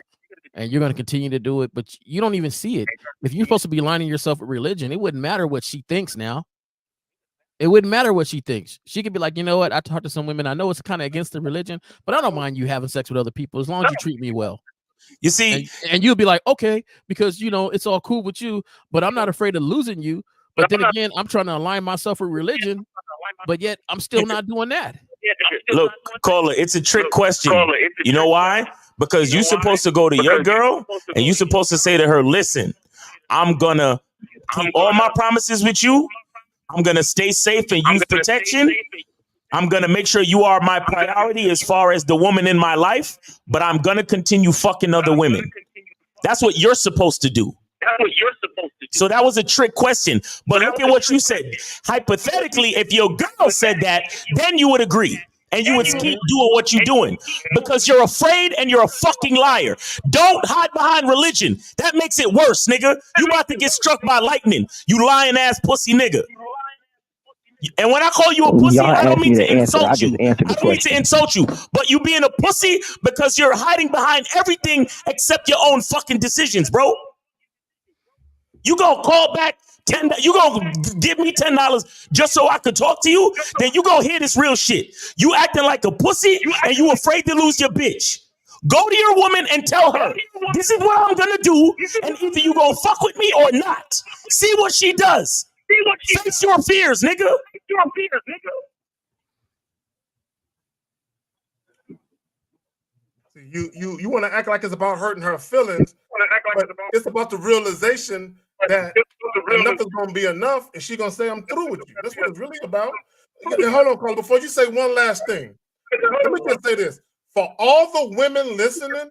and you're gonna continue to do it, but you don't even see it. If you're supposed to be aligning yourself with religion, it wouldn't matter what she thinks now. It wouldn't matter what she thinks. She could be like, you know what? I talked to some women. I know it's kind of against the religion, but I don't mind you having sex with other people as long as you treat me well. You see, and you'll be like, okay, because you know it's all cool with you, but I'm not afraid of losing you. But then again, I'm trying to align myself with religion, but yet I'm still not doing that. look, caller, it's a trick question. You know why? Because you're supposed to go to your girl and you're supposed to say to her, listen, I'm gonna keep all my promises with you. I'm gonna stay safe and use protection. I'm gonna make sure you are my priority as far as the woman in my life, but I'm gonna continue fucking other women. That's what you're supposed to do. So that was a trick question. But look at what you said. Hypothetically, if your girl said that, then you would agree. And you would keep doing what you're doing because you're afraid and you're a fucking liar. Don't hide behind religion. That makes it worse, nigga. You about to get struck by lightning. You lying ass pussy nigga. And when I call you a pussy, I don't mean to insult you. I don't mean to insult you, but you being a pussy because you're hiding behind everything except your own fucking decisions, bro. You gonna call back $10? You gonna give me $10 just so I could talk to you? Then you gonna hear this real shit. You acting like a pussy and you afraid to lose your bitch. Go to your woman and tell her, this is what I'm gonna do, and either you gonna fuck with me or not. See what she does. Face your fears, nigga. You want to act like it's about hurting her feelings, but it's about the realization that enough is going to be enough, and she's going to say, I'm through with you. That's what it's really about. And hold on, Carl, before you say one last thing, let me just say this. For all the women listening,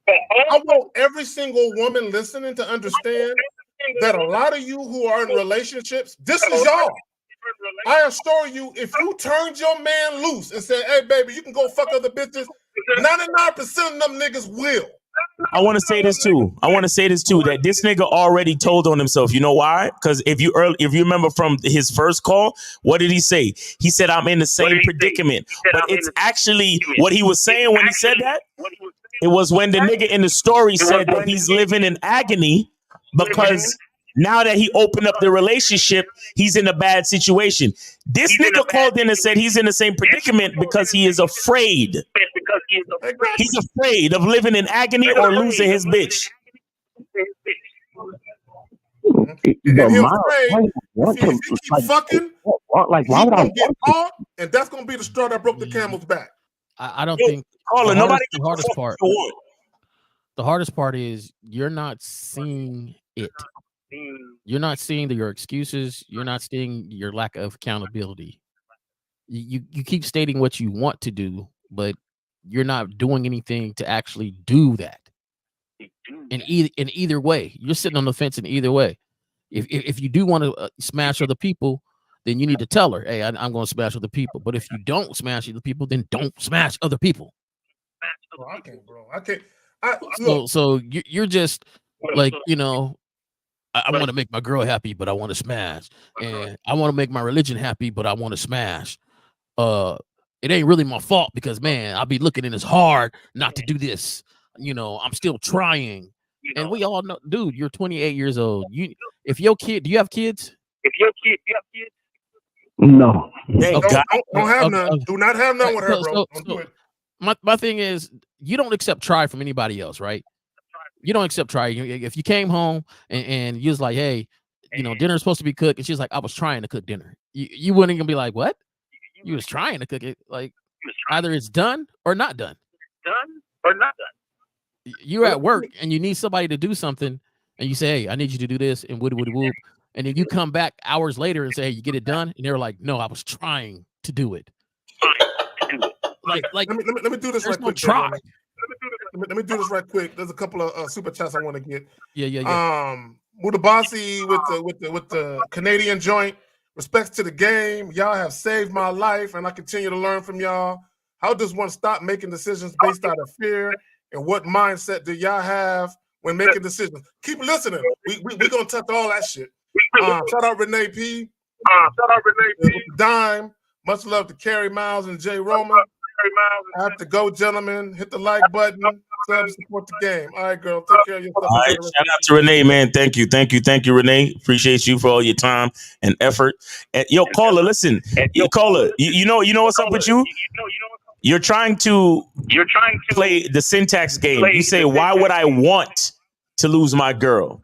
I want every single woman listening to understand that a lot of you who are in relationships, this is y'all. I assure you, if you turned your man loose and said, hey, baby, you can go fuck other bitches, 99% of them niggas will. I want to say this too. That this nigga already told on himself. You know why? Because if you remember from his first call, what did he say? He said, I'm in the same predicament. But it's actually what he was saying when he said that. It was when the nigga in the story said that he's living in agony because now that he opened up the relationship, he's in a bad situation. This nigga called in and said he's in the same predicament because he is afraid. He's afraid of living in agony or losing his bitch. And he's afraid if he keep fucking, why he's gonna get caught, and that's gonna be the straw that broke the camel's back. I don't think the hardest part is you're not seeing it. You're not seeing your excuses. You're not seeing your lack of accountability. You keep stating what you want to do, but you're not doing anything to actually do that. In either way, you're sitting on the fence in either way. If you do want to smash other people, then you need to tell her, hey, I'm going to smash other people. But if you don't smash other people, then don't smash other people. Bro, I can't, bro. I can't. So you're just like, you know, I want to make my girl happy, but I want to smash. And I want to make my religion happy, but I want to smash. It ain't really my fault because, man, I'll be looking and it's hard not to do this. You know, I'm still trying. And we all know, dude, you're 28 years old. Do you have kids? No. Don't have none. Do not have none with her, bro. Don't do it. My thing is, you don't accept try from anybody else, right? You don't accept try. If you came home and you was like, hey, you know, dinner's supposed to be cooked, and she's like, I was trying to cook dinner. You wouldn't even be like, what? You was trying to cook it. Like, either it's done or not done. You're at work and you need somebody to do something, and you say, hey, I need you to do this, and whoop. And then you come back hours later and say, hey, you get it done, and they're like, no, I was trying to do it. Like let me do this right quick. Try. Let me do this right quick. There's a couple of super chats I want to get. Yeah. Mudabasi with the Canadian joint. Respects to the game. Y'all have saved my life, and I continue to learn from y'all. How does one stop making decisions based out of fear? And what mindset do y'all have when making decisions? Keep listening. We're going to touch all that shit. Shout out Renee P. Dime. Much love to Carrie Miles and Jay Roman. I have to go, gentlemen. Hit the like button. Sub, support the game. All right, girl. Take care of yourself. All right. Shout out to Renee, man. Thank you, Renee. Appreciate you for all your time and effort. And yo, caller, listen. Caller, you know what's up with you? You're trying to play the syntax game. You say, why would I want to lose my girl?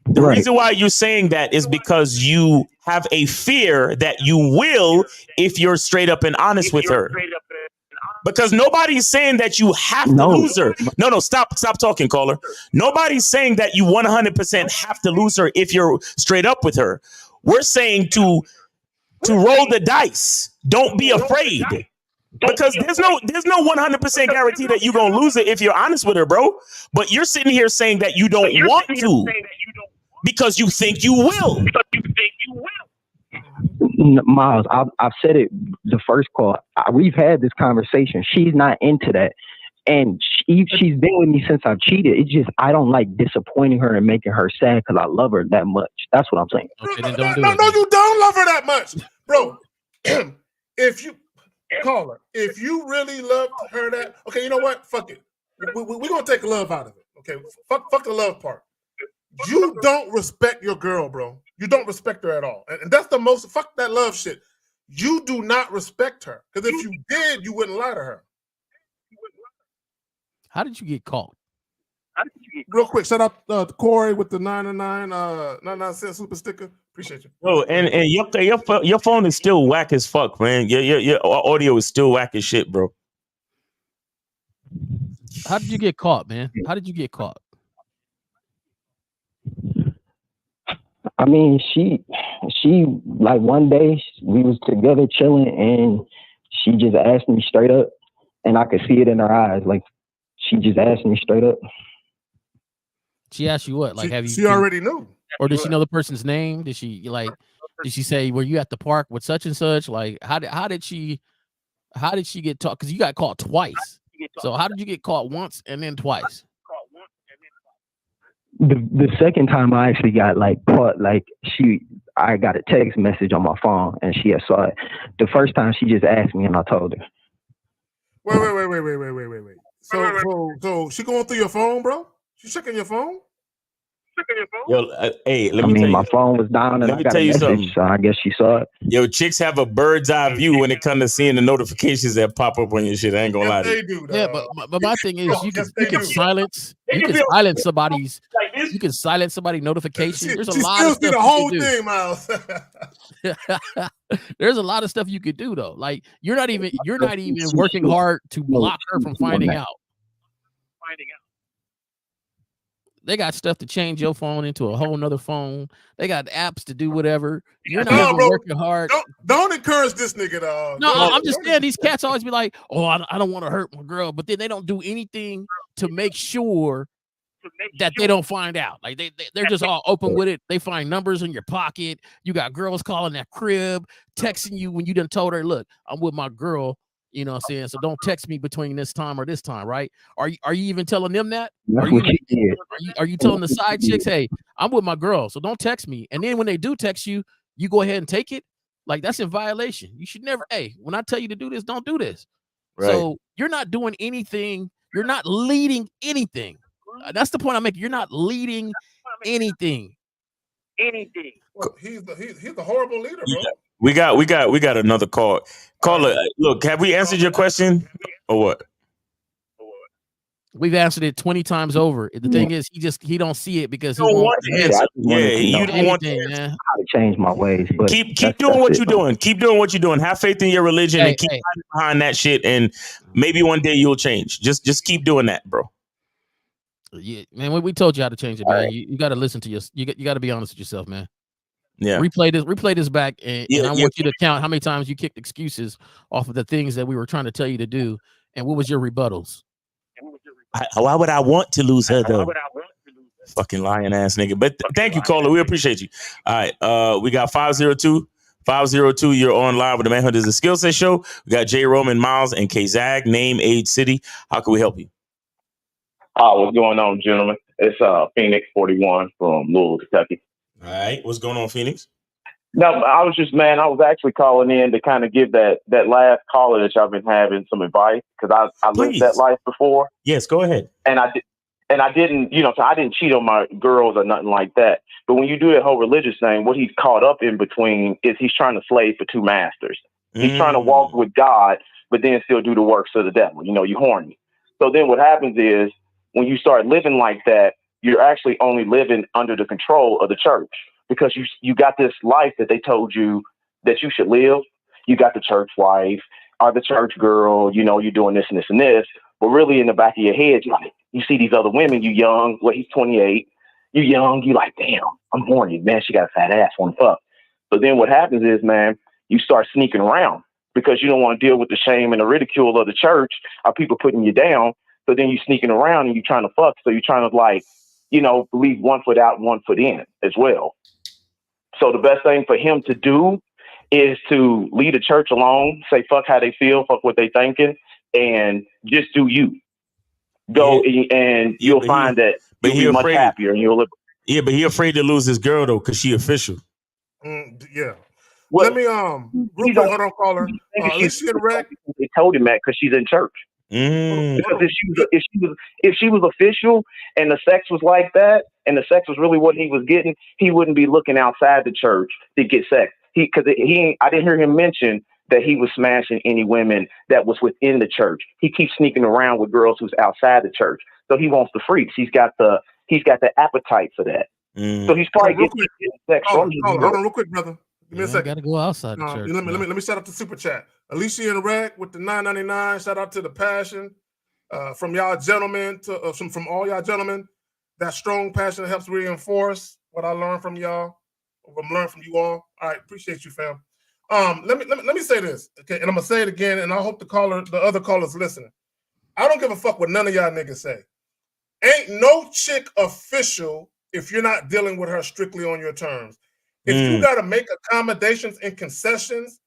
The reason why you're saying that is because you have a fear that you will if you're straight up and honest with her. Because nobody's saying that you have to lose her. No, stop talking, caller. Nobody's saying that you 100% have to lose her if you're straight up with her. We're saying to roll the dice. Don't be afraid. Because there's no 100% guarantee that you're gonna lose it if you're honest with her, bro. But you're sitting here saying that you don't want to because you think you will. Miles, I've said it the first call. We've had this conversation. She's not into that, and she's been with me since I've cheated. It's just I don't like disappointing her and making her sad because I love her that much. That's what I'm saying. Okay, then don't do No, it. you don't love her that much, bro. If you call her, if you really loved her that, okay, you know what? Fuck it. We're gonna take love out of it. Okay, fuck the love part. You don't respect your girl, bro. You don't respect her at all, and that's the most. Fuck that love shit. You do not respect her because if you did, you wouldn't lie to her. How did you get caught? Real quick, shout out to Corey with the 99 cent super sticker. Appreciate you. Oh, and your phone is still whack as fuck, man. Your audio is still whack as shit, bro. How did you get caught, man? How did you get caught? I mean, she like one day we was together chilling and she just asked me straight up and I could see it in her eyes. Like she just asked me straight up. She asked you what? Like, have you? She already knew. Or did she know the person's name? Did she say, were you at the park with such and such? Like, how did she get caught? Because you got caught twice. So how did you get caught once and then twice? The second time I actually got like caught, like I got a text message on my phone and she had saw it. The first time she just asked me and I told her. Wait. So she going through your phone, bro? She checking your phone? Yo, hey, let I me mean, tell you. my phone was down and Let I me got tell a you message, something. so I guess she saw it. Yo, chicks have a bird's eye view when it comes to seeing the notifications that pop up on your shit. I ain't gonna lie to you. They do, Yeah, but my thing is you can silence somebody's notification. There's a lot of stuff the whole thing, Miles. There's a lot of stuff you could do though. Like you're not even working hard to block her from finding out. They got stuff to change your phone into a whole nother phone. They got apps to do whatever. You're not even working hard. Don't encourage this nigga at all. No, I'm just saying these cats always be like, oh, I don't want to hurt my girl. But then they don't do anything to make sure that they don't find out. Like they're just all open with it. They find numbers in your pocket. You got girls calling that crib, texting you when you done told her, look, I'm with my girl. You know what I'm saying? So don't text me between this time or this time, right? Are you even telling them that? Are you telling the side chicks, hey, I'm with my girl, so don't text me. And then when they do text you, you go ahead and take it. Like that's in violation. You should never, hey, when I tell you to do this, don't do this. Right. So you're not doing anything. You're not leading anything. That's the point I'm making. You're not leading anything. Well, he's the horrible leader, bro. Yeah. We got another call. Caller, look, have we answered your question or what? We've answered it 20 times over. The thing is, he don't see it because he won't answer. You don't want to how to change my ways. But keep doing what you're doing. Keep doing what you're doing. Have faith in your religion and keep behind that shit. And maybe one day you'll change. Just keep doing that, bro. Yeah, man. We told you how to change it, man. Right. You got to listen to you got to be honest with yourself, man. Yeah. Replay this back, and I want you to count how many times you kicked excuses off of the things that we were trying to tell you to do, and what was your rebuttals? Why would I want to lose her though? Fucking lying ass nigga. But thank you, caller. We appreciate you. All right. We got 502. 502, you're on live with the Manhood is a Skill Set Show. We got J. Roman, Miles, and K-Zag. Name, age, city. How can we help you? What's going on, gentlemen? It's Phoenix 41 from Louisville, Kentucky. All right. What's going on, Phoenix? No, I was actually calling in to kind of give that last caller that y'all been having some advice, because I lived that life before. Yes, go ahead. And I didn't, so I didn't cheat on my girls or nothing like that. But when you do that whole religious thing, what he's caught up in between is he's trying to slave for two masters. He's trying to walk with God, but then still do the works of the devil. You're horny. So then what happens is when you start living like that, you're actually only living under the control of the church, because you got this life that they told you that you should live. You got the church wife or the church girl, you're doing this and this and this. But really in the back of your head, you see these other women, you young, he's 28, you young, you like, damn, I'm horny, man, she got a fat ass, wanna fuck. So then what happens is, man, you start sneaking around because you don't want to deal with the shame and the ridicule of the church or people putting you down. So then you're sneaking around and you're trying to fuck. So you're trying to leave 1 foot out and 1 foot in as well. So the best thing for him to do is to leave the church alone, say fuck how they feel, fuck what they thinking, and just do you. Go and you'll find that you'll be much happier and you'll live. Yeah, but he afraid to lose his girl though, because she official. Yeah. Well, let me real quick, hold on, caller. Alicia and Rec. They told him that because she's in church. Because if she was official and the sex was like that, and the sex was really what he was getting, he wouldn't be looking outside the church to get sex. I didn't hear him mention that he was smashing any women that was within the church. He keeps sneaking around with girls who's outside the church. So he wants the freaks. He's got the appetite for that. So he's probably getting sex from his girl. Hold on real quick, brother. Give me a second. Got to go outside the church. Let me shout out to Super Chat. Alicia and Rec with the $9.99. Shout out to the passion from y'all gentlemen, from all y'all gentlemen. That strong passion helps reinforce what I learned from y'all. What I'm learning from you all. All right, appreciate you, fam. Let me say this, okay, and I'm gonna say it again, and I hope the other callers listening. I don't give a fuck what none of y'all niggas say. Ain't no chick official if you're not dealing with her strictly on your terms. If you gotta make accommodations and concessions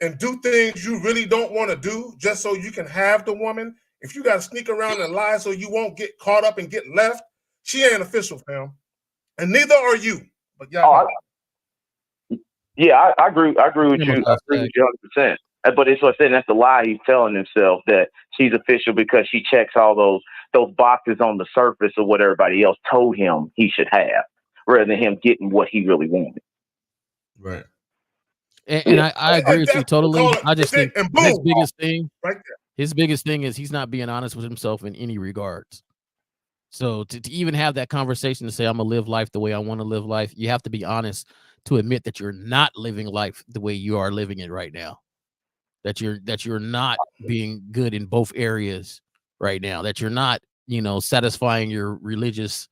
and do things you really don't want to do just so you can have the woman, if you gotta sneak around and lie so you won't get caught up and get left, she ain't official, fam. And neither are you. But y'all. Yeah, I agree with you. I agree with you 100%. But it's what I said, that's the lie he's telling himself, that she's official because she checks all those boxes on the surface of what everybody else told him he should have, rather than him getting what he really wanted. Right. And I agree with you totally. I just think his biggest thing, his biggest thing is he's not being honest with himself in any regards. So to even have that conversation to say, I'm gonna live life the way I want to live life, you have to be honest to admit that you're not living life the way you are living it right now. That you're not being good in both areas right now. That you're not, satisfying your religious,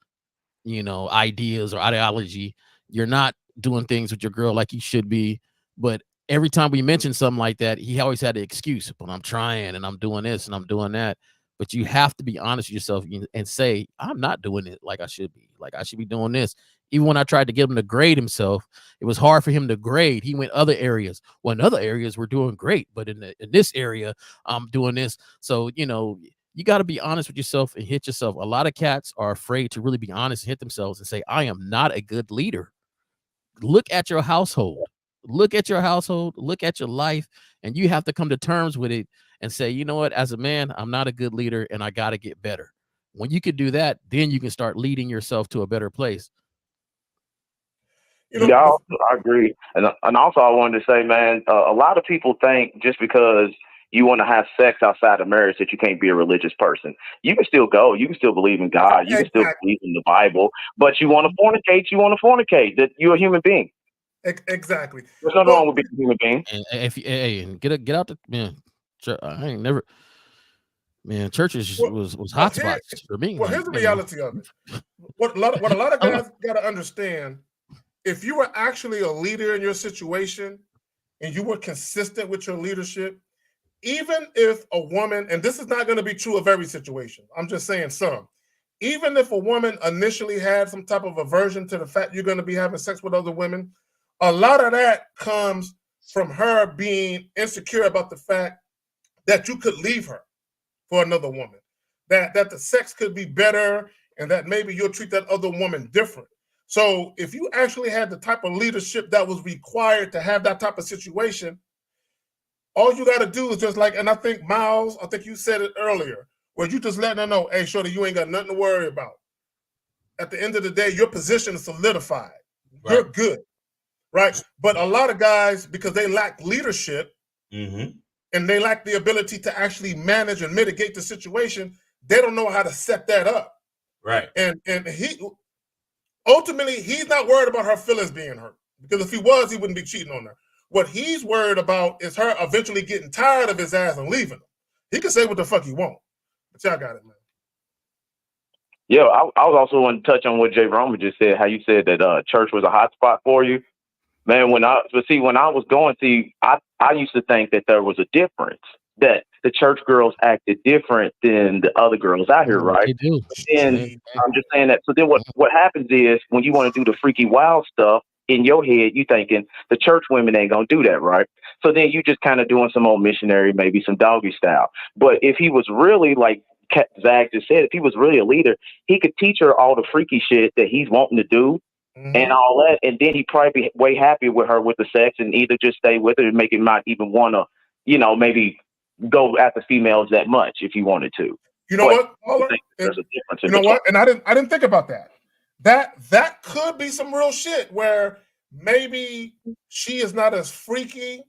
ideas or ideology. You're not doing things with your girl like you should be. But every time we mention something like that, he always had the excuse, but I'm trying and I'm doing this and I'm doing that. But you have to be honest with yourself and say, I'm not doing it like I should be. Like I should be doing this. Even when I tried to get him to grade himself, it was hard for him to grade. He went other areas. Well, in other areas, we're doing great. But in this area, I'm doing this. So, you got to be honest with yourself and hit yourself. A lot of cats are afraid to really be honest and hit themselves and say, I am not a good leader. Look at your household. Look at your household. Look at your life. And you have to come to terms with it and say, you know what, as a man, I'm not a good leader and I got to get better. When you can do that, then you can start leading yourself to a better place. Yeah, I agree. And also I wanted to say, man, a lot of people think just because you want to have sex outside of marriage that you can't be a religious person. You can still go. You can still believe in God. You can still believe in the Bible. But you want to fornicate. That you're a human being. Exactly. There's nothing wrong with being a human being. And if get out the man. I ain't never. Man, churches was hot spots for me. Well, here's the reality of it. What a lot of guys got to understand. If you were actually a leader in your situation and you were consistent with your leadership, even if a woman, and this is not going to be true of every situation, I'm just saying some, even if a woman initially had some type of aversion to the fact you're going to be having sex with other women, a lot of that comes from her being insecure about the fact that you could leave her for another woman, that the sex could be better, and that maybe you'll treat that other woman different. So if you actually had the type of leadership that was required to have that type of situation, all you got to do is just like, and I think Miles, I think you said it earlier, where you just letting her know, hey, shorty, you ain't got nothing to worry about. At the end of the day, your position is solidified. Right. You're good, right? But a lot of guys, because they lack leadership, and they lack the ability to actually manage and mitigate the situation, they don't know how to set that up. Right. And he ultimately, he's not worried about her feelings being hurt, because if he was, he wouldn't be cheating on her. What he's worried about is her eventually getting tired of his ass and leaving him. He can say what the fuck he wants, but y'all got it, man. Yeah, I was also want to touch on what Jay Roman just said, how you said that church was a hot spot for you. Man, when I was going, I used to think that there was a difference, that the church girls acted different than the other girls out here, right? They do. And I'm just saying that. So then what happens is, when you want to do the freaky wild stuff, in your head, you thinking the church women ain't gonna do that, right? So then you just kind of doing some old missionary, maybe some doggy style. But if he was really, like Zach just said, if he was really a leader, he could teach her all the freaky shit that he's wanting to do, and all that, and then he'd probably be way happier with her with the sex, and either just stay with her and make him not even want to, maybe go after females that much if he wanted to. You know what? There's a difference. You know what? And I didn't think about that. That could be some real shit, where maybe she is not as freaky,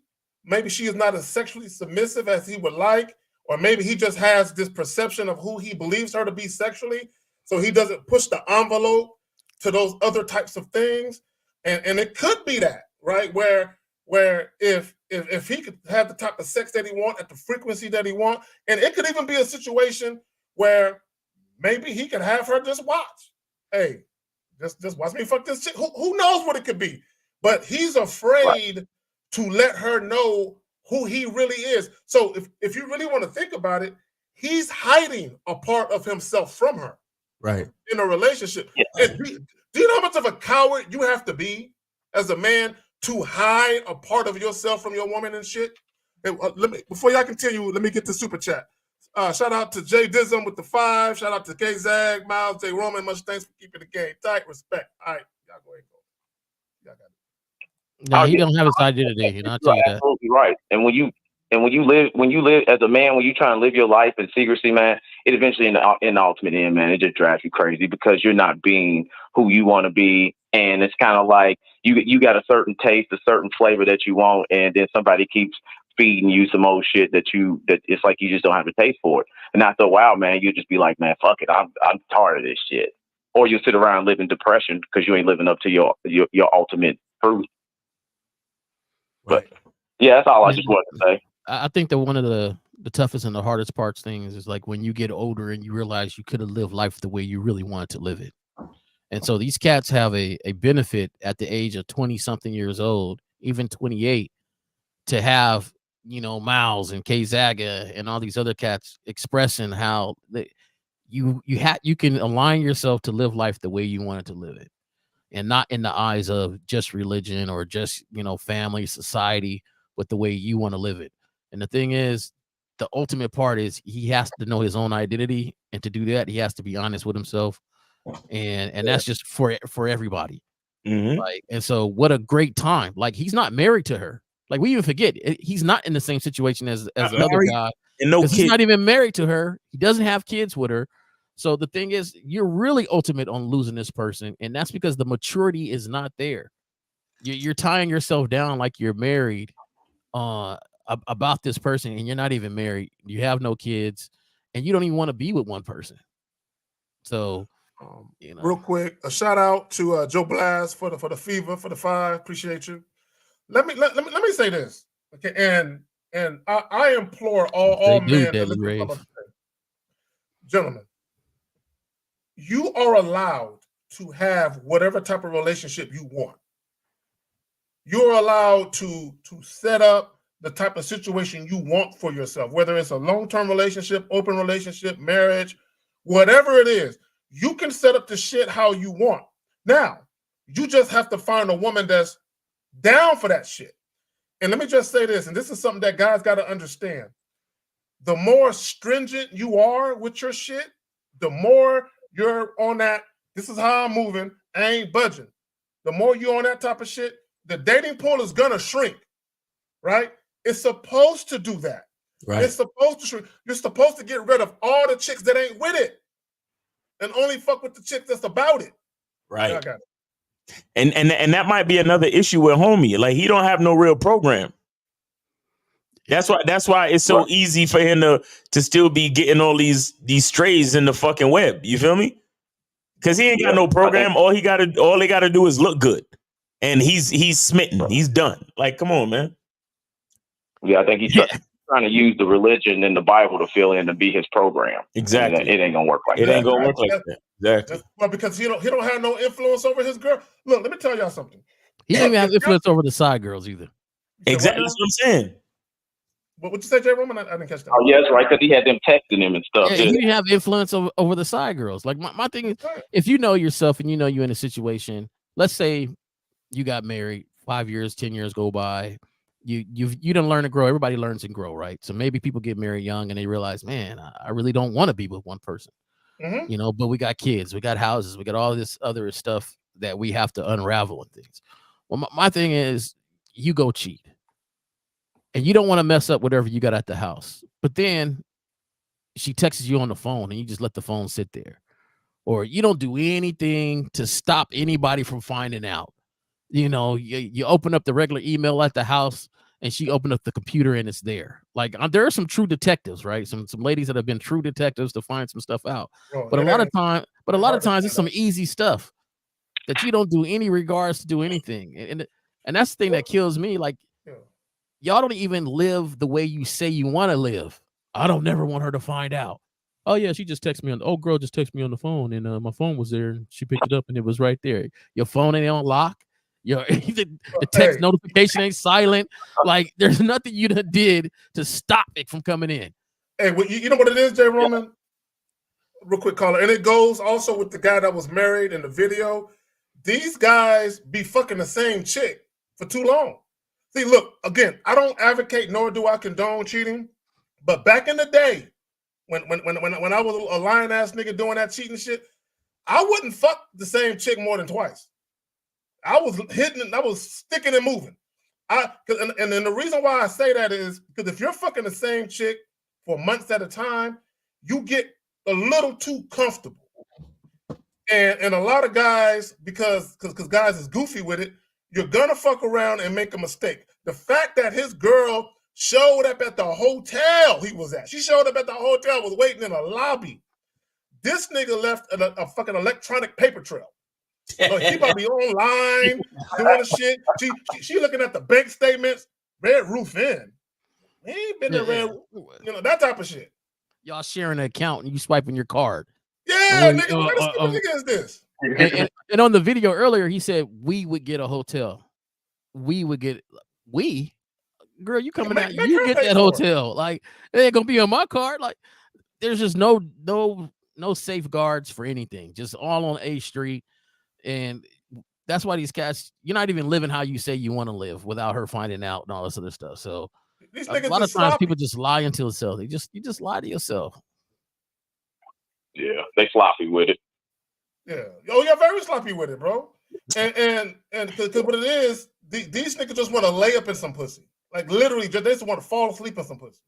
maybe she is not as sexually submissive as he would like, or maybe he just has this perception of who he believes her to be sexually, so he doesn't push the envelope to those other types of things. And it could be that, right? Where if he could have the type of sex that he want at the frequency that he want, and it could even be a situation where maybe he could have her just watch. Hey, just watch me fuck this chick. Who knows what it could be? But he's afraid to let her know who he really is. So if you really want to think about it, he's hiding a part of himself from her. Right. In a relationship. Yeah. And do you know how much of a coward you have to be as a man to hide a part of yourself from your woman and shit? And, before y'all continue, let me get the super chat. Shout out to Jay Dism with the 5. Shout out to K Zag, Miles, J Roman. Much thanks for keeping the game tight. Respect. All right, y'all go ahead. Y'all got it. No, he don't have his identity, and I'll tell you that. Absolutely right. And when you live as a man, when you try and live your life in secrecy, man, it eventually in the ultimate end, man, it just drives you crazy, because you're not being who you want to be, and it's kind of like you got a certain taste, a certain flavor that you want, and then somebody keeps feeding you some old shit that it's like you just don't have a taste for it. And after a while, man, you just be like, man, fuck it, I'm tired of this shit. Or you sit around living depression because you ain't living up to your ultimate truth. But yeah, that's all I just wanted to say. I think that one of the toughest and the hardest parts things is like when you get older and you realize you could have lived life the way you really wanted to live it. And so these cats have a benefit at the age of 20 something years old, even 28, to have, Miles and K Zaga and all these other cats expressing how you can align yourself to live life the way you wanted to live it, and not in the eyes of just religion or just, family, society, but the way you want to live it. And the thing is, the ultimate part is he has to know his own identity, and to do that, he has to be honest with himself. And that's just for everybody. Like, and so what a great time. Like, he's not married to her. Like, we even forget he's not in the same situation as the other guy. And he's not even married to her. He doesn't have kids with her. So the thing is, you're really ultimate on losing this person, and that's because the maturity is not there. You're tying yourself down like you're married about this person, and you're not even married. You have no kids, and you don't even want to be with one person. So, real quick, a shout out to Joe Blast for the fever, for the 5. Appreciate you. Let me say this, okay? And I implore all men to listen to what I'm saying. Gentlemen, you are allowed to have whatever type of relationship you want. You're allowed to set up the type of situation you want for yourself, whether it's a long-term relationship, open relationship, marriage, whatever it is. You can set up the shit how you want. Now, you just have to find a woman that's down for that shit. And let me just say this, and this is something that guys got to understand. The more stringent you are with your shit, the more you're on that, this is how I'm moving, I ain't budging. The more you're on that type of shit, the dating pool is going to shrink, right? It's supposed to do that. Right. It's supposed to shrink. You're supposed to get rid of all the chicks that ain't with it and only fuck with the chicks that's about it. Right. Yeah, I got it. And that might be another issue with homie. Like, he don't have no real program. That's why it's so easy for him to still be getting all these strays in the fucking web. You feel me? Because he ain't got no program. All they gotta do is look good. And he's smitten. He's done. Like, come on, man. Yeah, I think he's trying to use the religion and the Bible to fill in to be his program. Exactly. It ain't gonna work like that. It ain't gonna work like that. Exactly. Well, because he don't have no influence over his girl. Look, let me tell y'all something. He didn't even have influence over the side girls either. Exactly. That's what I'm saying. What you say, Jay Roman? I didn't catch that. Oh, yeah, that's right, because he had them texting him and stuff. Yeah, he didn't have influence over the side girls. Like, my thing is, if you know yourself and you know you're in a situation, let's say you got married, 5 years, 10 years go by, you didn't learn to grow. Everybody learns and grow, right? So maybe people get married young and they realize, man, I really don't want to be with one person. Mm-hmm. You know, but we got kids, we got houses, we got all this other stuff that we have to unravel and things. Well, my thing is, you go cheat. And you don't want to mess up whatever you got at the house. But then she texts you on the phone and you just let the phone sit there. Or you don't do anything to stop anybody from finding out. You know, you open up the regular email at the house and she opened up the computer and it's there. Like, there are some true detectives, right? Some ladies that have been true detectives to find some stuff out. But a lot of times it's some easy stuff that you don't do any regards to do anything. And that's the thing that kills me. Like, y'all don't even live the way you say you want to live. I don't never want her to find out. Oh yeah, she just texted me girl just texted me on the phone and my phone was there and she picked it up and it was right there. Your phone ain't on lock. The text notification ain't silent. Like, there's nothing you done did to stop it from coming in. Hey, you know what it is, Jay Roman? Real quick caller. And it goes also with the guy that was married in the video. These guys be fucking the same chick for too long. See, look, again, I don't advocate nor do I condone cheating, but back in the day, when I was a lying ass nigga doing that cheating shit, I wouldn't fuck the same chick more than twice. I was hitting, I was sticking and moving. And the reason why I say that is because if you're fucking the same chick for months at a time, you get a little too comfortable. And a lot of guys, because guys is goofy with it, you're gonna fuck around and make a mistake. The fact that his girl showed up at the hotel he was at, she showed up at the hotel, was waiting in a lobby. This nigga left a fucking electronic paper trail. So he probably online doing the shit. She looking at the bank statements, Red Roof Inn. He ain't been to Red, that type of shit. Y'all sharing an account and you swiping your card. Yeah, nigga, what kind of nigga is this? And on the video earlier, he said we would get a hotel. Girl, you coming out, you get that hotel. Like, it ain't gonna be on my card. Like, there's just no safeguards for anything. Just all on A Street. And that's why these cats, you're not even living how you say you want to live without her finding out and all this other stuff. So a lot of times people just lie into themselves. You just lie to yourself. Yeah, they sloppy with it. Yeah. Oh, you're very sloppy with it, bro. And because what it is, these niggas just want to lay up in some pussy. Like, literally, they just want to fall asleep in some pussy.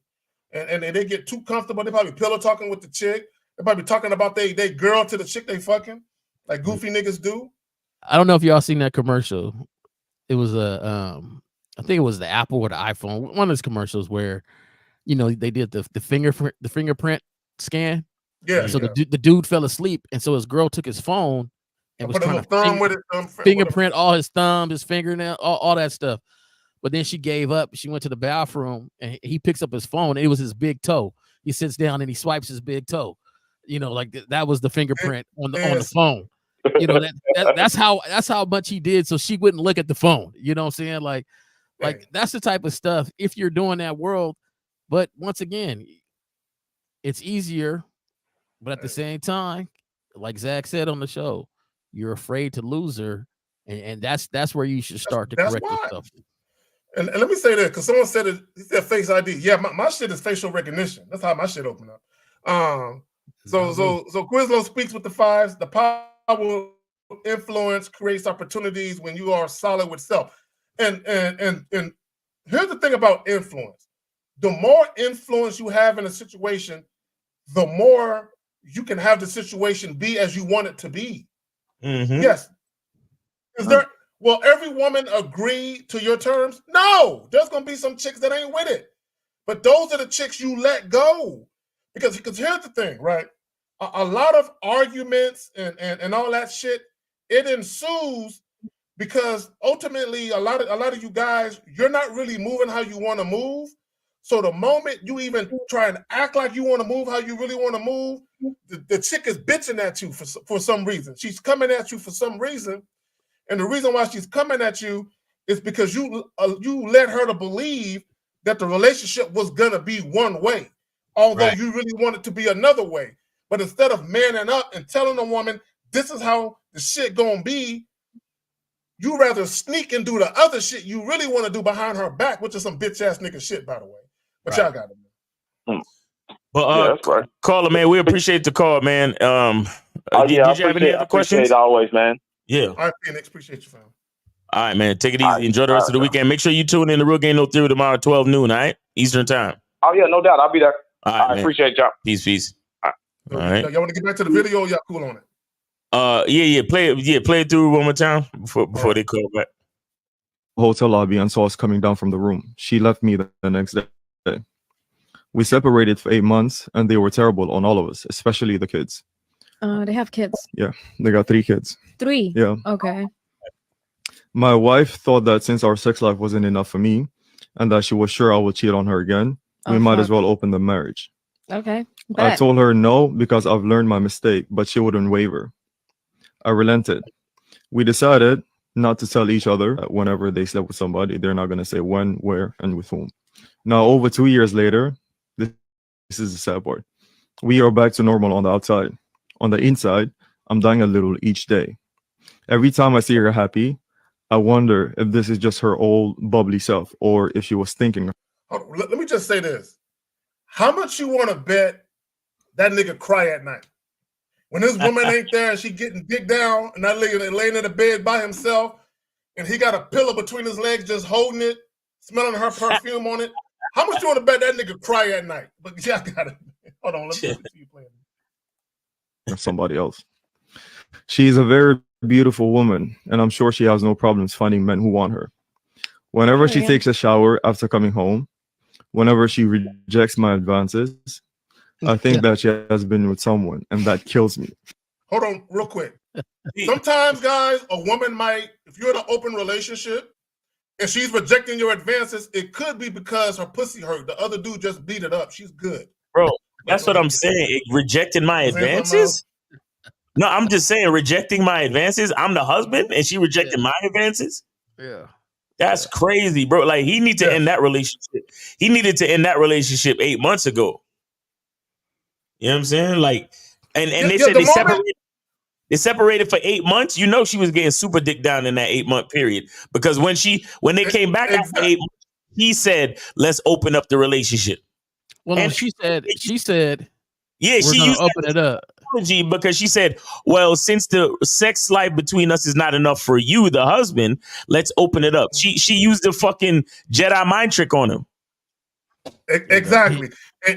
And they get too comfortable. They probably pillow talking with the chick. They probably talking about they girl to the chick they fucking, like goofy niggas do. I don't know if y'all seen that commercial. It was I think it was the Apple or the iPhone. One of those commercials where, they did the fingerprint scan. Yeah. So the dude fell asleep, and so his girl took his phone and was trying to fingerprint all his thumb, his fingernail, all that stuff. But then she gave up. She went to the bathroom, and he picks up his phone. And it was his big toe. He sits down and he swipes his big toe. Like that was the fingerprint on the phone. That's how much he did, so she wouldn't look at the phone. You know what I'm saying? Like that's the type of stuff if you're doing that world. But once again, it's easier, but at the same time, like Zach said on the show, you're afraid to lose her, and that's where you should start to correct yourself. And let me say that because someone said it. He said face ID. Yeah, my shit is facial recognition. That's how my shit open up. So Quizlo speaks with the fives. The power will influence creates opportunities when you are solid with self. And here's the thing about influence. The more influence you have in a situation, the more you can have the situation be as you want it to be. Mm-hmm. Yes. Will every woman agree to your terms? No. There's going to be some chicks that ain't with it. But those are the chicks you let go. Because here's the thing, right? A lot of arguments and all that shit, it ensues because ultimately a lot of you guys, you're not really moving how you want to move. So the moment you even try and act like you want to move how you really want to move, the chick is bitching at you for some reason. She's coming at you for some reason. And the reason why she's coming at you is because you led her to believe that the relationship was going to be one way, although you really want it to be another way. But instead of manning up and telling a woman, this is how the shit going to be, you rather sneak and do the other shit you really want to do behind her back, which is some bitch-ass nigga shit, by the way. But y'all got it. But caller, man, we appreciate the call, man. Did you have any other questions? Always, man. Yeah. All right, Phoenix, appreciate you, fam. All right, man. Take it easy. Enjoy the rest of the weekend. Make sure you tune in to Real Game No Theory tomorrow at 12 noon, all right? Eastern time. Oh, yeah, no doubt. I'll be there. All right, I appreciate y'all. Peace. All right. Y'all want to get back to the video? Y'all cool on it? Yeah. Play it through one more time before they call back. Hotel lobby and saw us coming down from the room. She left me the next day. We separated for 8 months, and they were terrible on all of us, especially the kids. They have kids. Yeah, they got 3 kids. 3? Yeah. Okay. My wife thought that since our sex life wasn't enough for me, and that she was sure I would cheat on her again, we might as well open the marriage. Okay. I told her no because I've learned my mistake, but she wouldn't waver. I relented. We decided not to tell each other whenever they slept with somebody. They're not going to say when, where, and with whom. Now, over 2 years later, this is the sad part. We are back to normal on the outside. On the inside, I'm dying a little each day. Every time I see her happy, I wonder if this is just her old bubbly self or if she was thinking. Let me just say this. How much you want to bet that nigga cry at night? When this woman ain't there and she getting dick down and that nigga laying in the bed by himself and he got a pillow between his legs just holding it, smelling her perfume on it. How much you want to bet that nigga cry at night? But yeah, I got it. Hold on, let me see you playing. Somebody else. She's a very beautiful woman, and I'm sure she has no problems finding men who want her. Whenever she takes a shower after coming home, whenever she rejects my advances, I think that she has been with someone, and that kills me. Hold on, real quick. Sometimes, guys, a woman might, if you're in an open relationship and she's rejecting your advances, it could be because her pussy hurt. The other dude just beat it up. She's good. Bro, that's what I'm saying. It rejecting my advances? No, I'm just saying rejecting my advances. I'm the husband and she rejected my advances? Yeah. That's crazy, bro. Like, he need to end that relationship. He needed to end that relationship 8 months ago. You know what I'm saying? Like, and they said they separated for 8 months. You know she was getting super dick down in that 8 month period. Because when they came back after 8 months, he said, let's open up the relationship. Well, and she said, yeah, she used open it up because she said, well, since the sex life between us is not enough for you, the husband, let's open it up. She used the fucking Jedi mind trick on him. Exactly.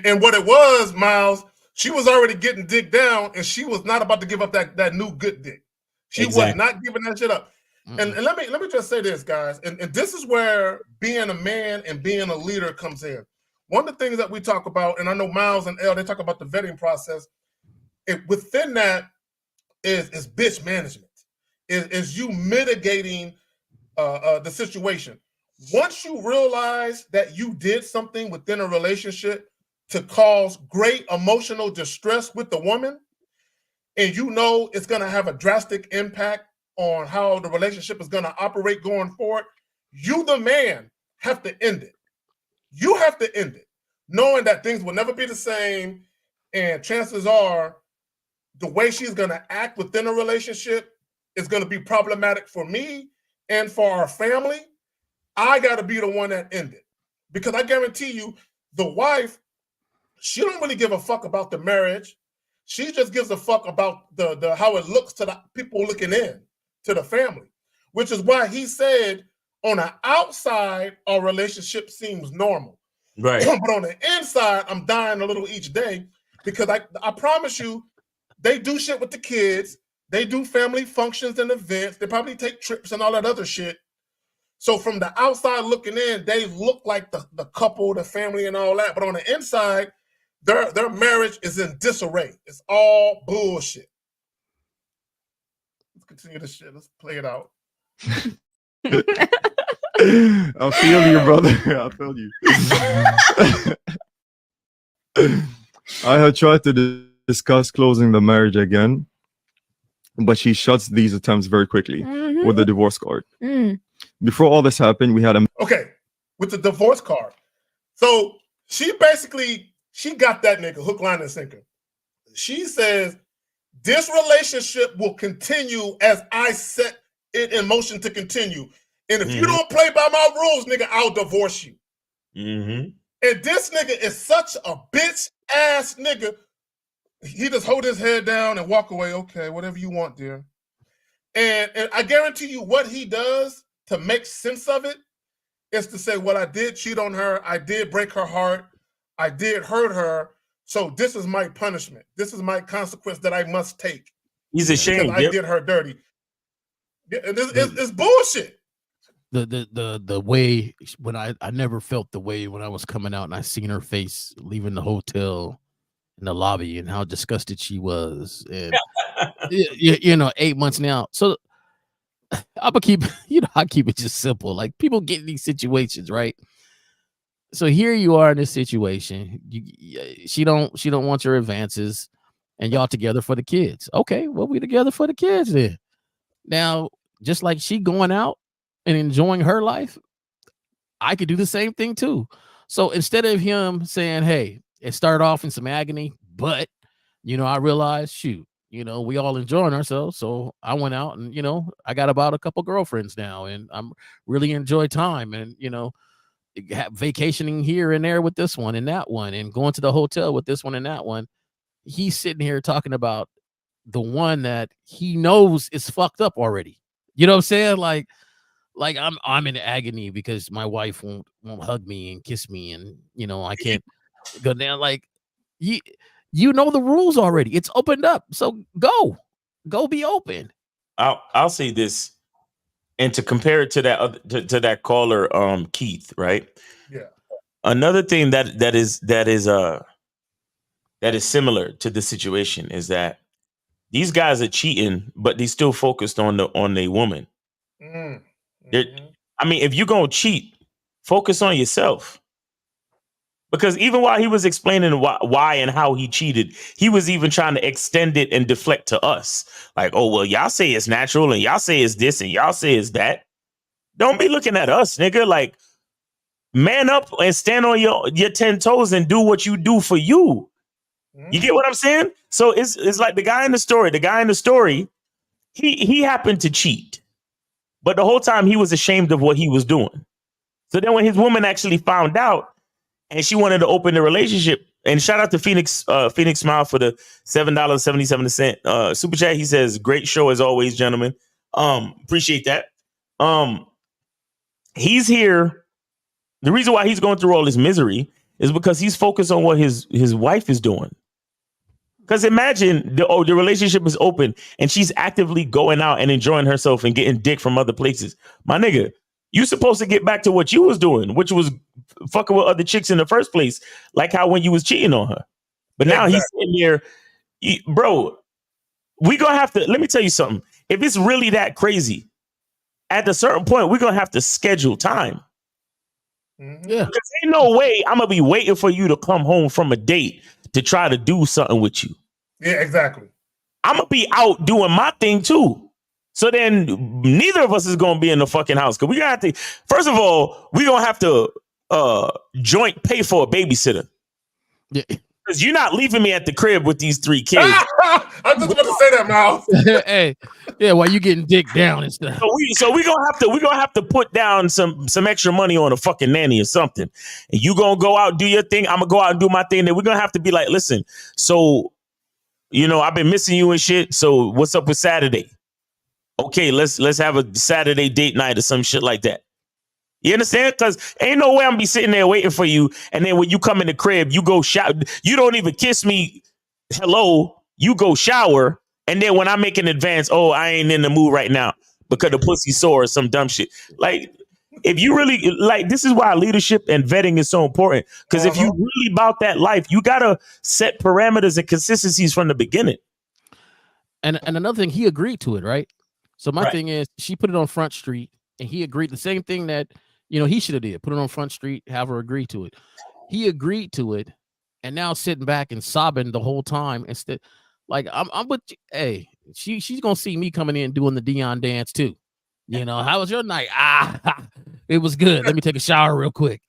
And what it was, Miles, she was already getting dick down and she was not about to give up that new good dick. She was not giving that shit up. And let me just say this, guys, and this is where being a man and being a leader comes in. One of the things that we talk about, and I know Miles and Elle, they talk about the vetting process. Within that is bitch management. Is you mitigating the situation. Once you realize that you did something within a relationship to cause great emotional distress with the woman, and you know it's going to have a drastic impact on how the relationship is going to operate going forward, you, the man, have to end it. You have to end it, knowing that things will never be the same, and chances are the way she's going to act within a relationship is going to be problematic for me and for our family, I got to be the one that ended. Because I guarantee you, the wife, she don't really give a fuck about the marriage. She just gives a fuck about the how it looks to the people looking in, to the family. Which is why he said, on the outside, our relationship seems normal. Right. But on the inside, I'm dying a little each day because I promise you, they do shit with the kids. They do family functions and events. They probably take trips and all that other shit. So from the outside looking in, they look like the couple, the family, and all that. But on the inside, their marriage is in disarray. It's all bullshit. Let's continue this shit. Let's play it out. I feel you, brother. I feel you. I had tried to discuss closing the marriage again, but she shuts these attempts very quickly with the divorce card. Before all this happened, we had a... Okay, with the divorce card. So she got that nigga hook, line, and sinker. She says, this relationship will continue as I set it in motion to continue. And if you don't play by my rules, nigga, I'll divorce you. And this nigga is such a bitch ass nigga. He just hold his head down and walk away. Okay, whatever you want, dear. And I guarantee you what he does to make sense of it is to say, well, I did cheat on her. I did break her heart. I did hurt her. So this is my punishment. This is my consequence that I must take. He's ashamed. Because I did her dirty. It's bullshit. The way when I never felt the way when I was coming out and I seen her face leaving the hotel in the lobby and how disgusted she was, and 8 months now. So I'm gonna keep I keep it just simple. Like, people get in these situations, right? So here you are in this situation. She don't want your advances, and y'all together for the kids. Okay, well, we together for the kids then. Now, just like she going out and enjoying her life, I could do the same thing too. So instead of him saying, hey, it started off in some agony, but I realized, shoot, we all enjoying ourselves. So I went out and, I got about a couple girlfriends now, and I'm really enjoy time, and, vacationing here and there with this one and that one, and going to the hotel with this one and that one. He's sitting here talking about the one that he knows is fucked up already. You know what I'm saying? Like I'm in agony because my wife won't hug me and kiss me, and I can't go down. Like, you know the rules already. It's opened up. So go be open. I'll say this, and to compare it to that to that caller, Keith, right? Yeah. Another thing that is similar to the situation is that these guys are cheating, but they still focused on the woman. I mean, if you're gonna cheat, focus on yourself. Because even while he was explaining why and how he cheated, he was even trying to extend it and deflect to us. Like, oh, well, y'all say it's natural, and y'all say it's this, and y'all say it's that. Don't be looking at us, nigga. Like, man up and stand on your 10 toes and do what you do for you. You get what I'm saying? So it's like the guy in the story, he happened to cheat. But the whole time he was ashamed of what he was doing. So then when his woman actually found out and she wanted to open the relationship, and shout out to Phoenix Smile for the $7.77 super chat. He says, great show as always, gentlemen. Appreciate that. He's here. The reason why he's going through all this misery is because he's focused on what his wife is doing. Because imagine the relationship is open and she's actively going out and enjoying herself and getting dick from other places. My nigga, you supposed to get back to what you was doing, which was fucking with other chicks in the first place, like how when you was cheating on her. But now he's sitting here, bro, we gonna have to, let me tell you something. If it's really that crazy, at a certain point, we're gonna have to schedule time. Yeah. Because ain't no way I'm gonna be waiting for you to come home from a date to try to do something with you. Yeah, exactly. I'm gonna be out doing my thing too. So then neither of us is gonna be in the fucking house. Cause we gonna have to, first of all, we gonna have to joint pay for a babysitter. Yeah. Because you're not leaving me at the crib with these 3 kids. I just about to say that, Miles. Hey, yeah, while you getting dick down and stuff. So we gonna have to put down some extra money on a fucking nanny or something. And you gonna go out and do your thing. I'm gonna go out and do my thing. Then we're gonna have to be like, listen, so I've been missing you and shit. So what's up with Saturday? Okay, let's have a Saturday date night or some shit like that. You understand? Because ain't no way I'm be sitting there waiting for you. And then when you come in the crib, you go shower. You don't even kiss me. Hello. You go shower. And then when I make an advance, oh, I ain't in the mood right now because the pussy sore or some dumb shit. Like, if you really like, this is why leadership and vetting is so important. Because if you really about that life, you got to set parameters and consistencies from the beginning. And another thing, he agreed to it, right? So my thing is, she put it on Front Street and he agreed the same thing that, he should have did. Put it on Front Street, have her agree to it. He agreed to it, and now sitting back and sobbing the whole time. Instead, like I'm with you. Hey, she's gonna see me coming in doing the Dion dance too. How was your night? It was good. Let me take a shower real quick.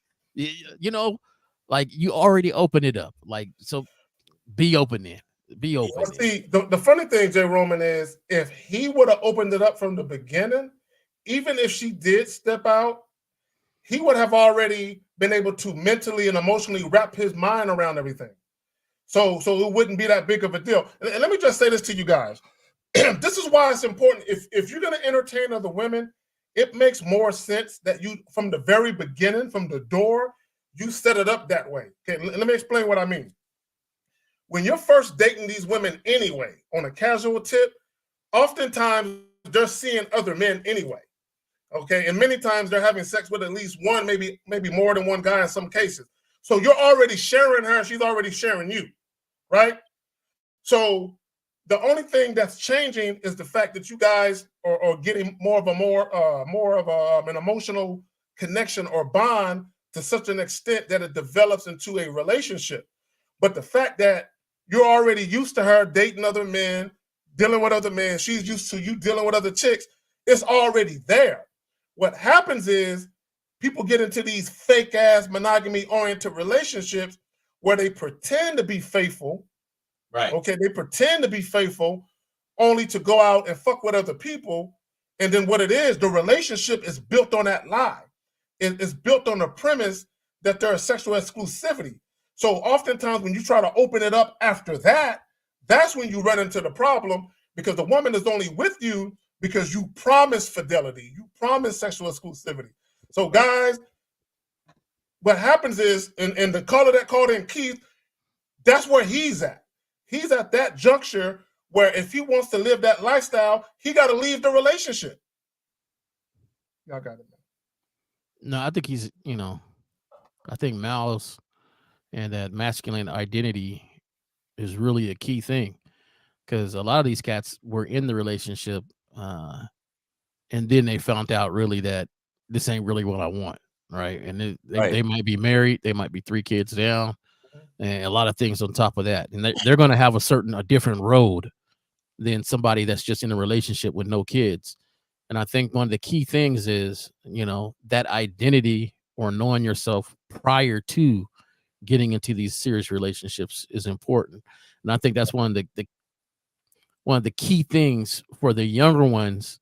Like you already opened it up. Like, so be open then. Be open. Well, see, the funny thing, J. Roman, is if he would have opened it up from the beginning, even if she did step out, he would have already been able to mentally and emotionally wrap his mind around everything. So it wouldn't be that big of a deal. And let me just say this to you guys. This is why it's important. If you're going to entertain other women, it makes more sense that you, from the very beginning, from the door, you set it up that way. Okay, let me explain what I mean. When you're first dating these women anyway, on a casual tip, oftentimes they're seeing other men anyway. Okay, and many times they're having sex with at least one, maybe more than one guy in some cases. So you're already sharing her, she's already sharing you, right? So the only thing that's changing is the fact that you guys are getting more of an emotional connection or bond to such an extent that it develops into a relationship. But the fact that you're already used to her dating other men, dealing with other men, she's used to you dealing with other chicks, it's already there. What happens is people get into these fake ass monogamy oriented relationships where they pretend to be faithful. Right. Okay. They pretend to be faithful only to go out and fuck with other people. And then what it is, the relationship is built on that lie. It's built on the premise that there is sexual exclusivity. So oftentimes when you try to open it up after that, that's when you run into the problem, because the woman is only with you because you promise fidelity, you promise sexual exclusivity. So guys, what happens is, and the caller that called in, Keith, that's where he's at. He's at that juncture where if he wants to live that lifestyle, he got to leave the relationship. Y'all got it, man. No, I think he's, I think Miles and that masculine identity is really a key thing, because a lot of these cats were in the relationship and then they found out really that this ain't really what I want, right? And they might be married, they might be 3 kids down, and a lot of things on top of that, and they're going to have a different road than somebody that's just in a relationship with no kids. And I think one of the key things is, that identity or knowing yourself prior to getting into these serious relationships is important. And I think that's one of the key things for the younger ones,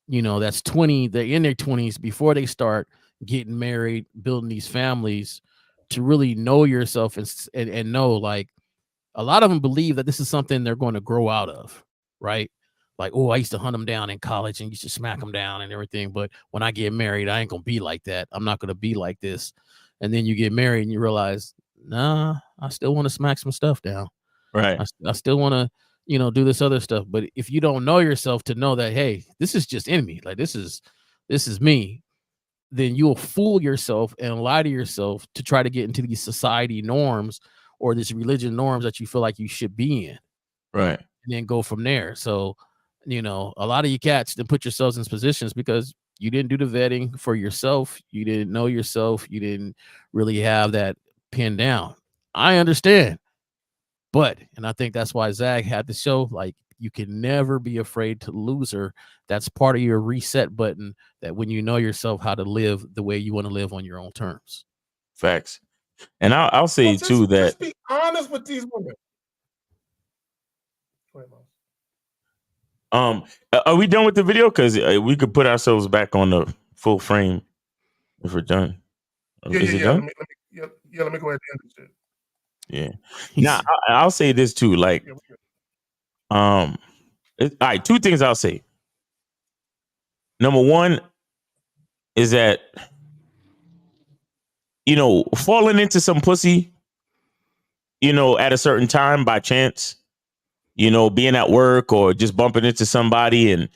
that's 20, they're in their 20s before they start getting married, building these families, to really know yourself and know, like, a lot of them believe that this is something they're going to grow out of, right? Like, oh, I used to hunt them down in college and used to smack them down and everything, but when I get married, I ain't going to be like that. I'm not going to be like this. And then you get married and you realize, nah, I still want to smack some stuff down. Right. I still want to, do this other stuff. But if you don't know yourself to know that, hey, this is just in me, like this is me, then you'll fool yourself and lie to yourself to try to get into these society norms or this religion norms that you feel like you should be in. Right. And then go from there. So, a lot of you cats then put yourselves in positions because you didn't do the vetting for yourself. You didn't know yourself. You didn't really have that pinned down. I understand. And I think that's why Zach had the show. Like, you can never be afraid to lose her. That's part of your reset button, that when you know yourself how to live the way you want to live on your own terms. Facts. And I'll say too that just be honest with these women. Are we done with the video? Because we could put ourselves back on the full frame if we're done. Is it done? Let me go ahead and end this shit. Yeah. Now I'll say this too. Like, all right. Two things I'll say. Number one is that, falling into some pussy, at a certain time by chance, being at work or just bumping into somebody and,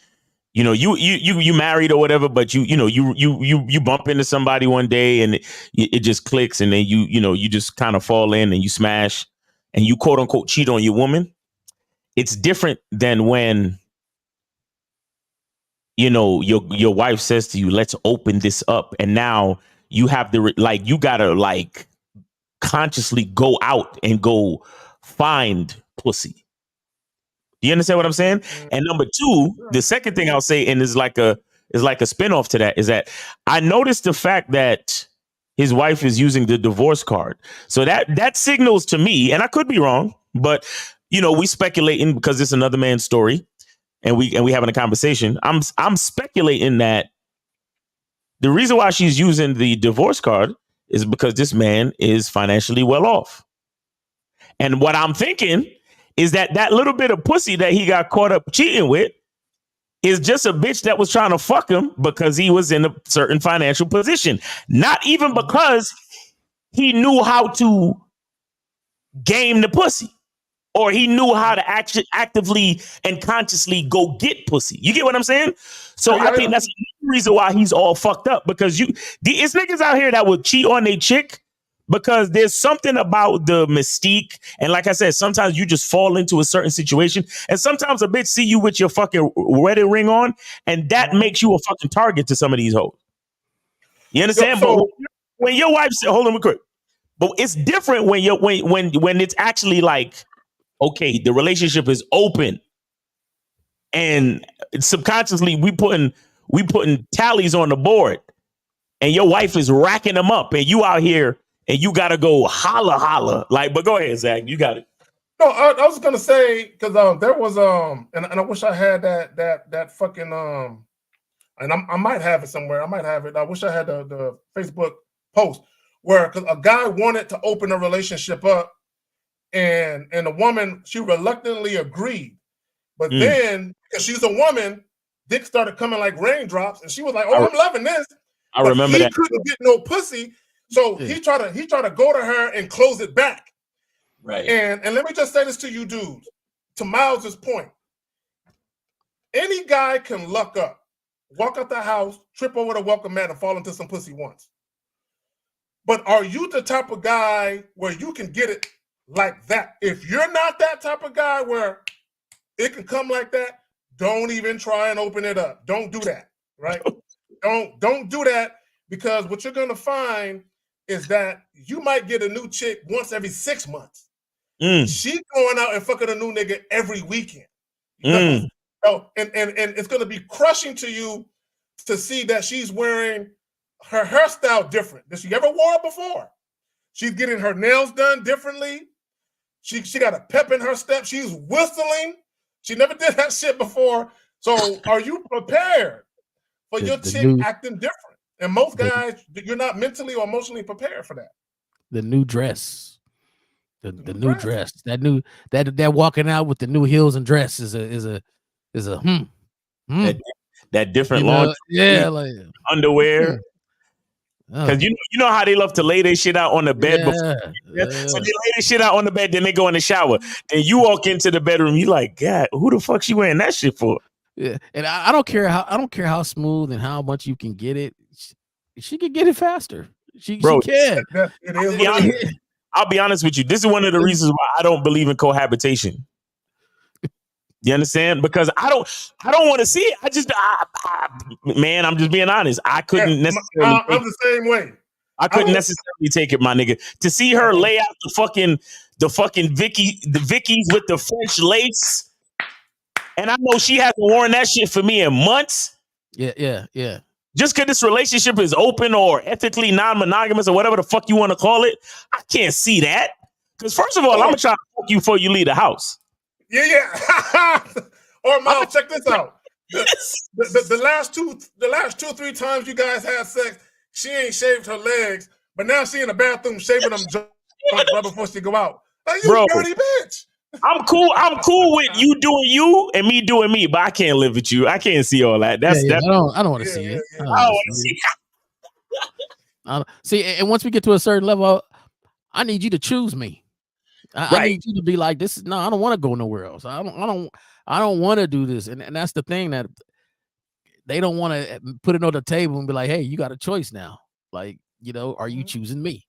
you married or whatever, but you bump into somebody one day and it just clicks, and then you just kind of fall in and you smash and you quote unquote cheat on your woman. It's different than when, your wife says to you, let's open this up. And now you have you gotta consciously go out and go find pussy. You understand what I'm saying? And number two, the second thing I'll say, and is like a spinoff to that, is that I noticed the fact that his wife is using the divorce card. So that signals to me, and I could be wrong, but we speculating because it's another man's story, and we having a conversation. I'm speculating that the reason why she's using the divorce card is because this man is financially well off. And what I'm thinking is that little bit of pussy that he got caught up cheating with is just a bitch that was trying to fuck him because he was in a certain financial position. Not even because he knew how to game the pussy or he knew how to actively and consciously go get pussy. You get what I'm saying? So I think that's the reason why he's all fucked up, because it's niggas out here that would cheat on their chick because there's something about the mystique. And like I said, sometimes you just fall into a certain situation. And sometimes a bitch see you with your fucking wedding ring on, and that makes you a fucking target to some of these hoes. You understand? But when your wife said, hold on real quick. But it's different when when it's actually like, okay, the relationship is open. And subconsciously we putting tallies on the board. And your wife is racking them up. And you out here and you got to go holla. But go ahead, Zach. You got it. No, I was going to say, because there was, and I wish I had that fucking, and I might have it somewhere. I might have it. I wish I had the Facebook post where, because a guy wanted to open a relationship up, and the woman, she reluctantly agreed. But then, because she's a woman, dick started coming like raindrops, and she was like, "Oh, I'm loving this." I remember that. He couldn't get no pussy, so he tried to go to her and close it back. Right. And let me just say this to you dudes, to Miles's point. Any guy can luck up, walk out the house, trip over the welcome mat, and fall into some pussy once. But are you the type of guy where you can get it like that? If you're not that type of guy where it can come like that, don't even try and open it up. Don't do that, right? Don't do that, because what you're gonna find is that you might get a new chick once every 6 months. She's going out and fucking a new nigga every weekend. And it's gonna be crushing to you to see that she's wearing her hairstyle different than she ever wore before. She's getting her nails done differently. She got a pep in her step. She's whistling. She never did that shit before. So are you prepared for your chick acting different? And most guys, you're not mentally or emotionally prepared for that. The new dress. The new dress. That walking out with the new heels and dress is a that different laundry, like underwear. Because you know how they love to lay their shit out on the bed before. So they lay their shit out on the bed, then they go in the shower. Then you walk into the bedroom, you like, God, who the fuck she wearing that shit for? Yeah, and I don't care how smooth and how much you can get it. She can get it faster. She can. I'll be honest with you. This is one of the reasons why I don't believe in cohabitation. You understand? Because I don't want to see it. Man, I'm just being honest. I couldn't necessarily. I'm the same way. I couldn't necessarily take it, my nigga. To see her lay out the fucking Vickies with the French lace, and I know she hasn't worn that shit for me in months. Yeah. just because this relationship is open or ethically non-monogamous or whatever the fuck you want to call it, I can't see that. Because first of all, I'm gonna try to fuck you before you leave the house. Yeah. Or Miles, check this out. The last two, 3 times you guys had sex, she ain't shaved her legs, but now she in the bathroom shaving them right before she go out. Like, you dirty bitch. I'm cool with you doing you and me doing me, but I can't live with you. I can't see all that. That's I don't want to see it. I don't want to see it. See, and once we get to a certain level, I need you to choose me. I need you to be like, this is no, I don't want to go nowhere else. I don't want to do this. And that's the thing, that they don't want to put it on the table and be like, hey, you got a choice now. Like, you know, are you choosing me?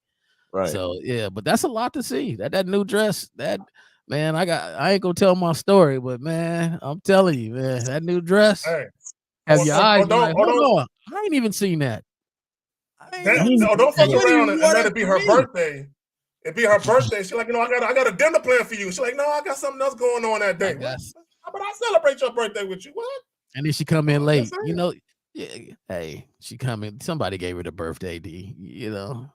Right. So yeah, but that's a lot to see. That new dress, that man, I ain't gonna tell my story, but man, I'm telling you, man, that new dress. Hey, have your eyes. Hold on. I ain't even seen that. Don't fuck around and let it be her birthday. It'd be her birthday. She's like, you know, I got a dinner plan for you. She's like, no, I got something else going on that day. But I celebrate your birthday with you. What? And then she come in late. You know, hey, she come in. Somebody gave her the birthday D. You know,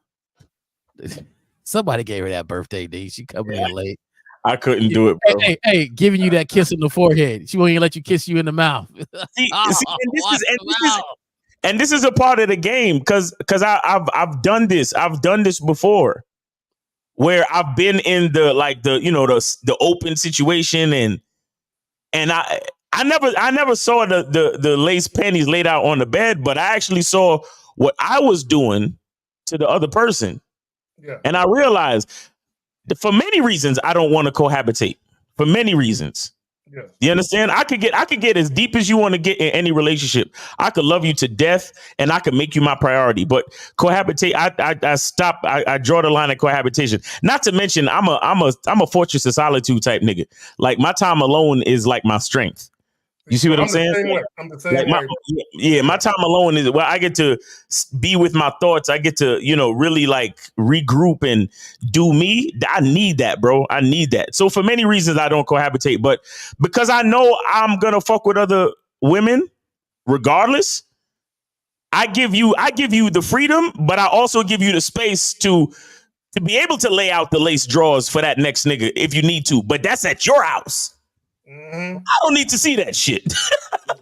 somebody gave her that birthday D. She coming in late. I couldn't do it, bro. Hey, giving you that kiss in the forehead. She won't even let you kiss you in the mouth. And this is a part of the game because I've done this. I've done this before, where I've been in the open situation and I never saw the lace panties laid out on the bed, but I actually saw what I was doing to the other person. Yeah. And I realized that for many reasons I don't want to cohabitate. For many reasons. Yes. You understand? I could get as deep as you want to get in any relationship. I could love you to death and I could make you my priority. But cohabitate, I draw the line at cohabitation. Not to mention I'm a fortress of solitude type nigga. Like my time alone is like my strength. You see what I'm saying? I'm the same way. My time alone is where I get to be with my thoughts. I get to, really like regroup and do me. I need that, bro. I need that. So for many reasons, I don't cohabitate, but because I know I'm going to fuck with other women regardless, I give you the freedom, but I also give you the space to be able to lay out the lace drawers for that next nigga if you need to, but that's at your house. Mm-hmm. I don't need to see that shit.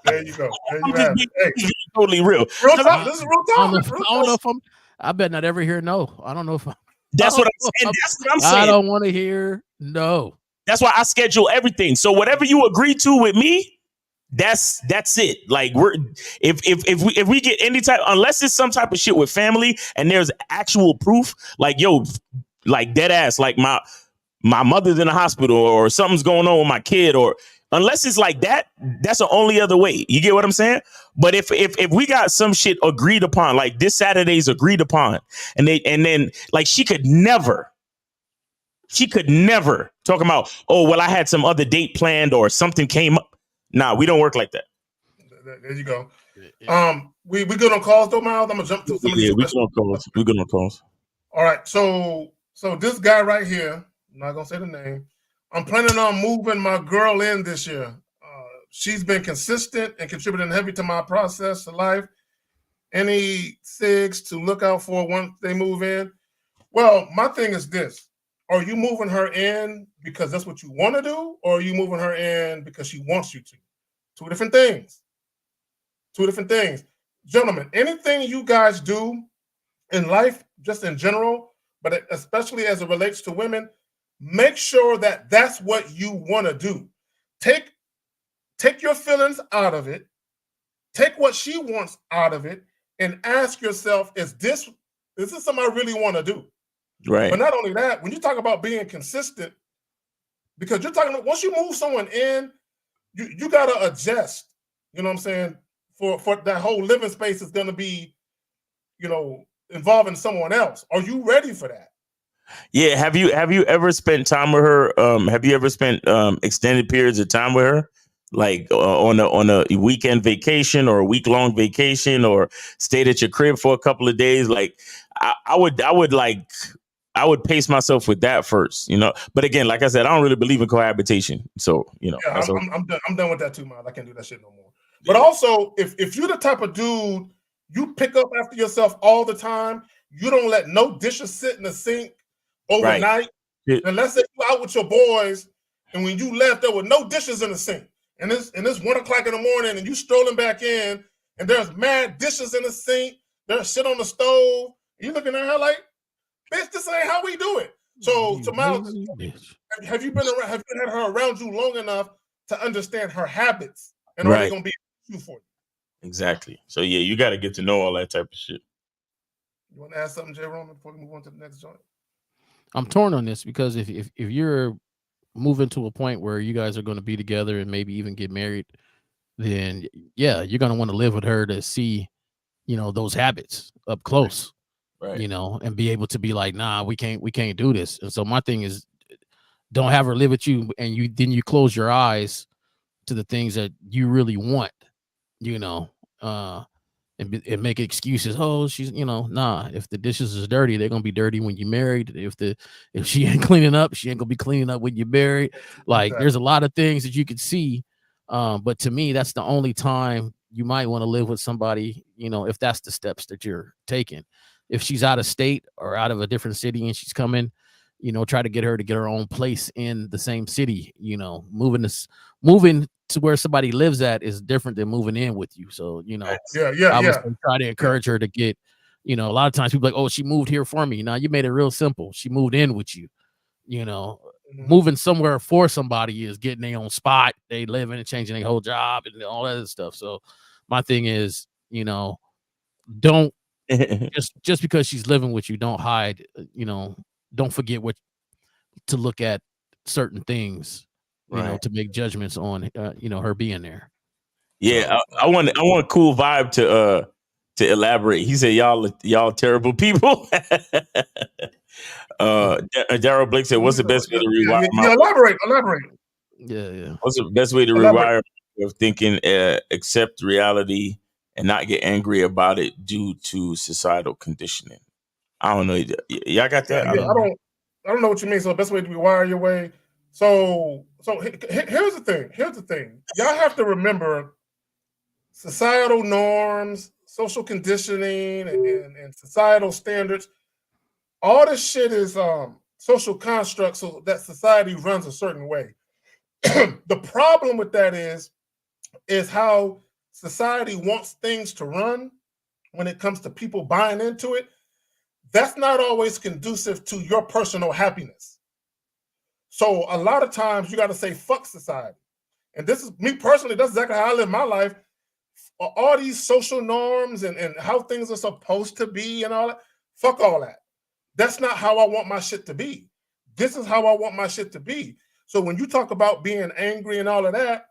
There you go. There you have it. Hey. Totally real. This is real talk. I don't know if I bet not ever hear no. I don't know if That's what I'm saying. I don't want to hear no. That's why I schedule everything. So whatever you agree to with me, that's it. Like if we get any type, unless it's some type of shit with family and there's actual proof, like like dead ass, like my mother's in the hospital or something's going on with my kid, or unless it's like that, that's the only other way. You get what I'm saying? But if we got some shit agreed upon, like this Saturday's agreed upon, and then like she could never talk about, oh, well, I had some other date planned or something came up. Nah, we don't work like that. There you go. We good on calls though, Miles? I'm gonna jump to some of these questions. We good on calls. All right, so this guy right here, I'm not gonna say the name. I'm planning on moving my girl in this year. She's been consistent and contributing heavy to my process of life. Any SIGs to look out for once they move in? Well, my thing is this. Are you moving her in because that's what you want to do? Or are you moving her in because she wants you to? Two different things. Gentlemen, anything you guys do in life, just in general, but especially as it relates to women, make sure that that's what you want to do. Take your feelings out of it. Take what she wants out of it and ask yourself, is this something I really want to do? Right. But not only that, when you talk about being consistent, because you're talking about once you move someone in, you got to adjust. You know what I'm saying? For that whole living space is going to be, involving someone else. Are you ready for that? Yeah. Have you ever spent time with her? Have you ever spent extended periods of time with her? Like on a weekend vacation or a week-long vacation, or stayed at your crib for a couple of days? Like I would pace myself with that first, But again, like I said, I don't really believe in cohabitation. So, Yeah, I'm done with that too, Miles. I can't do that shit no more. But also, if you're the type of dude You pick up after yourself all the time. You don't let no dishes sit in the sink overnight. Right. And let's say you out with your boys, and when you left, there were no dishes in the sink. And it's 1 o'clock in the morning, and you strolling back in, and there's mad dishes in the sink. There's shit on the stove. You looking at her like, bitch, this ain't how we do it. So, to Miles, have you been around? Have you had her around you long enough to understand her habits, and are they gonna be you for you? Exactly. So yeah, you got to get to know all that type of shit. You want to add something, J. Roman, before we move on to the next joint? I'm torn on this because if you're moving to a point where you guys are going to be together and maybe even get married, then yeah, you're going to want to live with her to see, those habits up close, right? And be able to be like, nah, we can't do this. And so my thing is, don't have her live with you, and you close your eyes to the things that you really want, and make excuses. Oh, she's, nah. If the dishes is dirty, they're gonna be dirty when you're married. If she ain't cleaning up, she ain't gonna be cleaning up when you're married. Like, there's a lot of things that you could see. But to me, that's the only time you might want to live with somebody, if that's the steps that you're taking. If she's out of state or out of a different city and she's coming, try to get her own place in the same city. Moving to where somebody lives at is different than moving in with you. So, I would try to encourage her to get, a lot of times people are like, oh, she moved here for me. Now you made it real simple. She moved in with you. Moving somewhere for somebody is getting their own spot. They live in and changing their whole job and all that other stuff. So my thing is, don't just because she's living with you, don't hide, don't forget to look at certain things, to make judgments on, her being there. Yeah, I want Cool Vibe to elaborate. He said, y'all terrible people. Daryl Blake said, what's the best way to rewire my elaborate. Yeah. What's the best way to rewire of thinking, accept reality and not get angry about it due to societal conditioning? I don't know. Y'all got that? I don't know what you mean. So the best way to rewire your way. So here's the thing. Y'all have to remember societal norms, social conditioning, and societal standards. All this shit is social constructs so that society runs a certain way. The problem with that is how society wants things to run when it comes to people buying into it. That's not always conducive to your personal happiness. So a lot of times you got to say, fuck society. And this is me personally, that's exactly how I live my life. All these social norms and how things are supposed to be and all that, fuck all that. That's not how I want my shit to be. This is how I want my shit to be. So when you talk about being angry and all of that,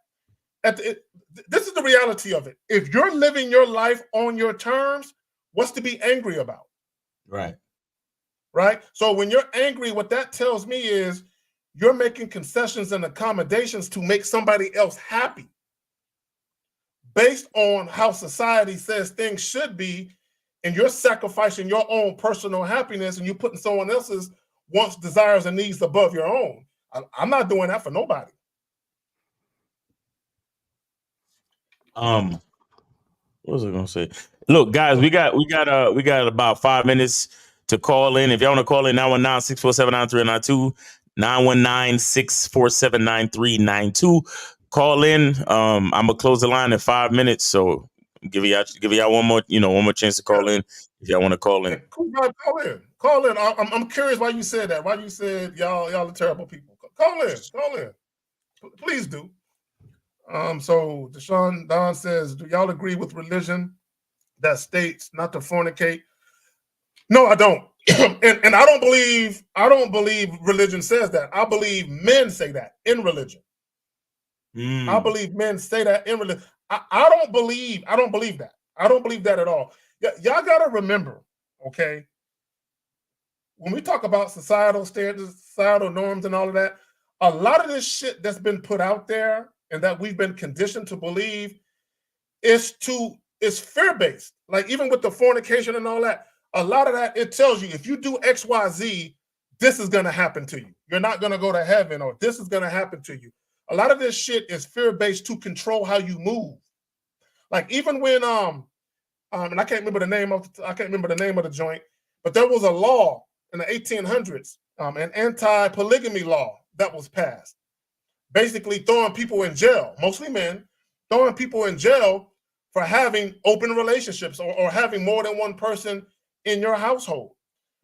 this is the reality of it. If you're living your life on your terms, what's to be angry about? Right? So when you're angry, what that tells me is you're making concessions and accommodations to make somebody else happy based on how society says things should be, and you're sacrificing your own personal happiness and you're putting someone else's wants, desires, and needs above your own. I'm not doing that for nobody. What was I gonna say? Look, guys, we got about 5 minutes to call in. If y'all want to call in, 919-647-9392, 919-647-9392. Call in. I'm gonna close the line in 5 minutes, so give y'all one more chance to call in if y'all want to call in. Cool, call in. I'm curious why you said that. Why you said y'all are terrible people. Call in. Please do. So Deshaun Don says, do y'all agree with religion that states not to fornicate? No, I don't. and I don't believe religion says that. I believe men say that in religion. I believe men say that in religion. I don't believe that. I don't believe that at all. Y'all gotta remember, okay, when we talk about societal standards, societal norms, and all of that, a lot of this shit that's been put out there and that we've been conditioned to believe is fear-based. Like even with the fornication and all that, a lot of that, it tells you if you do X, Y, Z, this is gonna happen to you. You're not gonna go to heaven, or this is gonna happen to you. A lot of this shit is fear-based to control how you move. Like even when and I can't remember the name of the joint, but there was a law in the 1800s, an anti-polygamy law that was passed, basically throwing people in jail, mostly men, throwing people in jail for having open relationships or having more than one person in your household,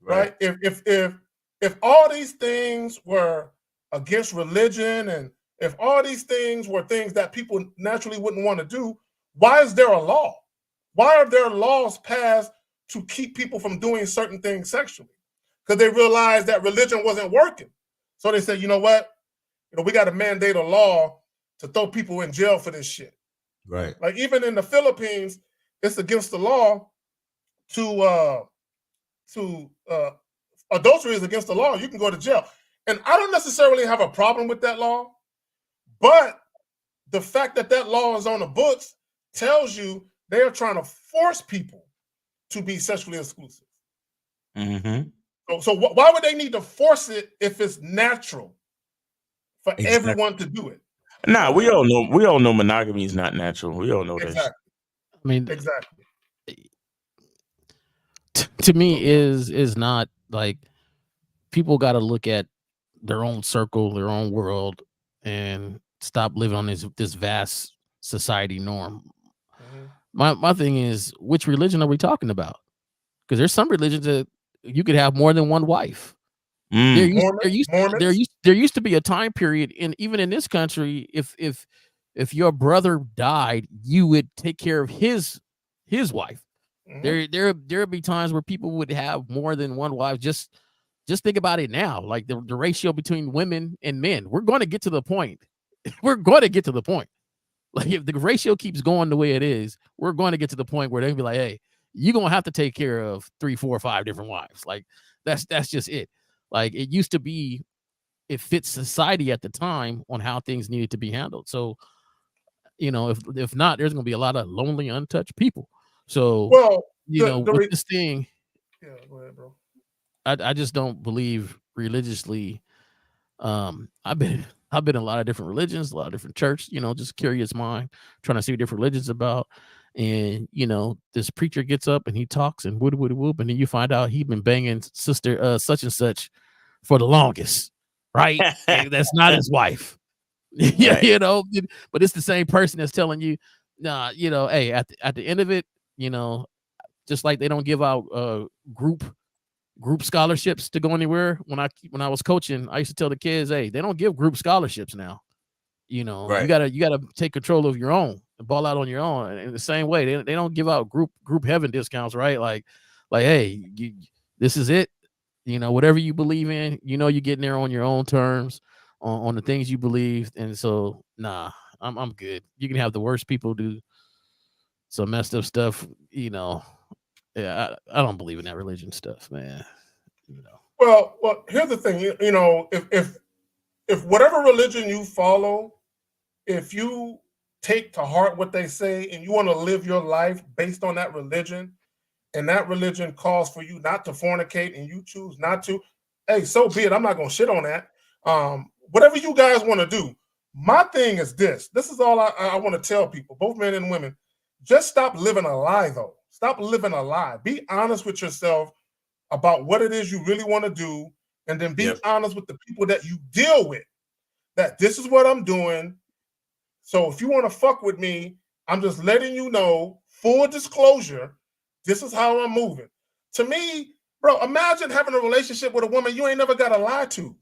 right? If all these things were against religion, and if all these things were things that people naturally wouldn't want to do, why is there a law? Why are there laws passed to keep people from doing certain things sexually? Because they realized that religion wasn't working. So they said, you know what? We got to mandate a law to throw people in jail for this shit. Right. Like even in the Philippines, it's against the law to adultery is against the law. You can go to jail. And I don't necessarily have a problem with that law, but the fact that that law is on the books tells you they are trying to force people to be sexually exclusive. So why would they need to force it if it's natural for everyone to do it? Nah, we all know monogamy is not natural. We all know that. Exactly. I mean, exactly. To me, is not like people got to look at their own circle, their own world, and stop living on this vast society norm. My thing is, which religion are we talking about? Because there's some religions that you could have more than one wife. There used to be a time period, even in this country, if your brother died, you would take care of his wife. There'd be times where people would have more than one wife. Just think about it now, like the ratio between women and men. We're going to get to the point. We're going to get to the point. Like if the ratio keeps going the way it is, we're going to get to the point where they'll be like, hey, you're going to have to take care of 3, 4, 5 different wives. Like that's just it. Like it used to be, it fits society at the time on how things needed to be handled. So, if not, there's going to be a lot of lonely, untouched people. So, with this thing, yeah, go ahead, bro. I just don't believe religiously. I've been in a lot of different religions, a lot of different churches, just curious mind, trying to see what different religions about. And, this preacher gets up and he talks and whoop, whoop, whoop. And then you find out he's been banging sister such and such for the longest, right? And that's not his wife. But it's the same person that's telling you, nah, hey, at the end of it, just like they don't give out group scholarships to go anywhere. When I was coaching, I used to tell the kids, hey, they don't give group scholarships now. You gotta take control of your own and ball out on your own. And in the same way, they don't give out group heaven discounts, right? Like, hey, this is it. Whatever you believe in, you're getting there on your own terms, on the things you believe. And so, nah, I'm good. You can have the worst people do some messed up stuff. Yeah, I don't believe in that religion stuff, man. Well, here's the thing. If whatever religion you follow, if you take to heart what they say and you want to live your life based on that religion, and that religion calls for you not to fornicate and you choose not to, hey, so be it. I'm not going to shit on that. Whatever you guys want to do. My thing is this. This is all I want to tell people, both men and women. Just stop living a lie, though. Stop living a lie. Be honest with yourself about what it is you really want to do, and then be honest with the people that you deal with. That this is what I'm doing. So if you want to fuck with me, I'm just letting you know, full disclosure, this is how I'm moving. To me, bro, imagine having a relationship with a woman you ain't never got to lie to.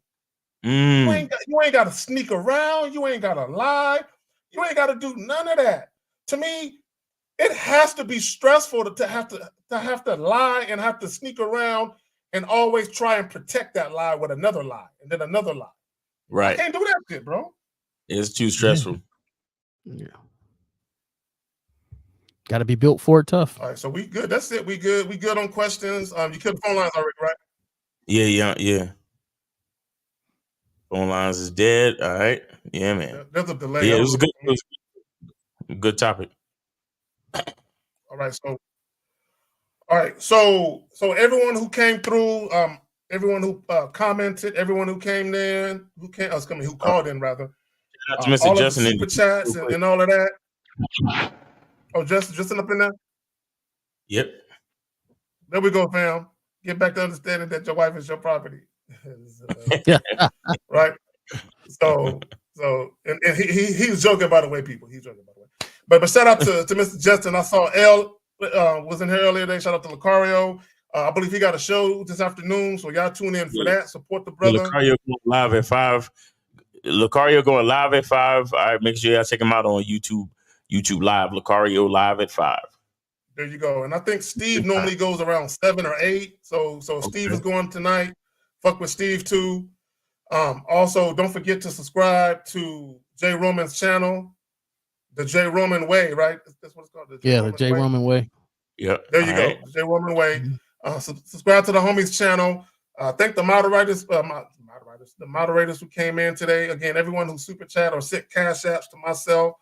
You ain't got to sneak around. You ain't got to lie. You ain't got to do none of that. To me, it has to be stressful to have to lie and have to sneak around and always try and protect that lie with another lie and then another lie. Right. I can't do that shit, bro. It's too stressful. Yeah. Got to be built for it tough. All right, so we good. That's it. We good. We good on questions. You killed the phone lines already, right? Yeah. Phone lines is dead. All right. Yeah, man. There's a delay. Yeah, it was good. It was a good topic. All right. So everyone who came through, everyone who commented, everyone who came in, who called in rather. Mr. All Justin of the super chats and all of that. Oh, Justin up in there? Yep. There we go, fam. Get back to understanding that your wife is your property. Right? So and he was joking, by the way, people. He's joking, by the way. But shout out to Mr. Justin. I saw L was in here earlier today. Shout out to Lucario. I believe he got a show this afternoon, so y'all tune in for that. Support the brother. Lucario going live at 5. Lucario going live at 5. All right, make sure y'all check him out on YouTube. YouTube Live. Lucario live at 5. There you go. And I think Steve normally goes around 7 or 8. So Steve is going tonight. Fuck with Steve too. Also, don't forget to subscribe to J Roman's channel, the J Roman Way, right? That's what it's called. The J Roman Way. Yep. There you go. The J Roman Way. Subscribe to the homies channel. Thank the moderators, the moderators who came in today. Again, everyone who super chat or sent cash apps to myself,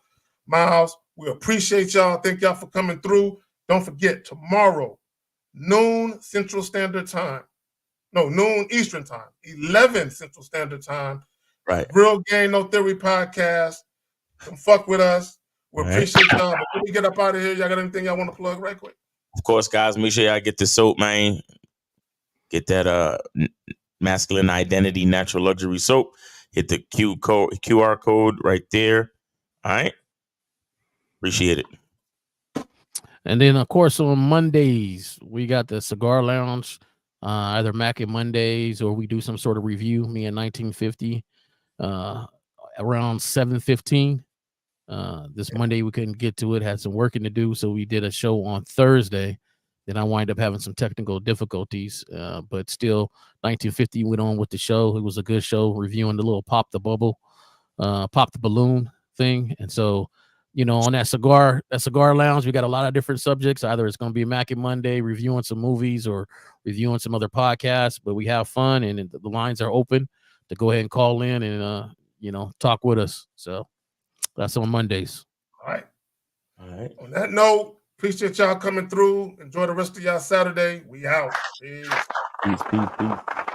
Miles. We appreciate y'all. Thank y'all for coming through. Don't forget, tomorrow, noon Central Standard Time. No, noon Eastern Time, 11 Central Standard Time. Right. Real Game No Theory podcast. Come fuck with us. We appreciate y'all. But when we get up out of here, y'all got anything y'all want to plug right quick? Of course, guys, make sure y'all get the soap, man. Get that masculine identity natural luxury soap. Hit the QR code right there. All right. Appreciate it. And then, of course, on Mondays, we got the Cigar Lounge, either Mac and Mondays, or we do some sort of review, me in 1950, around 7:15. This Monday, we couldn't get to it, had some working to do, so we did a show on Thursday. Then I wind up having some technical difficulties, but still, 1950 went on with the show. It was a good show, reviewing the little pop the balloon thing. And so, you know, on that cigar lounge, we got a lot of different subjects. Either it's going to be Mac and Monday reviewing some movies or reviewing some other podcasts, but we have fun and the lines are open to go ahead and call in and, you know, talk with us. So that's on Mondays. All right. On that note, appreciate y'all coming through. Enjoy the rest of y'all Saturday. We out. Peace. Peace.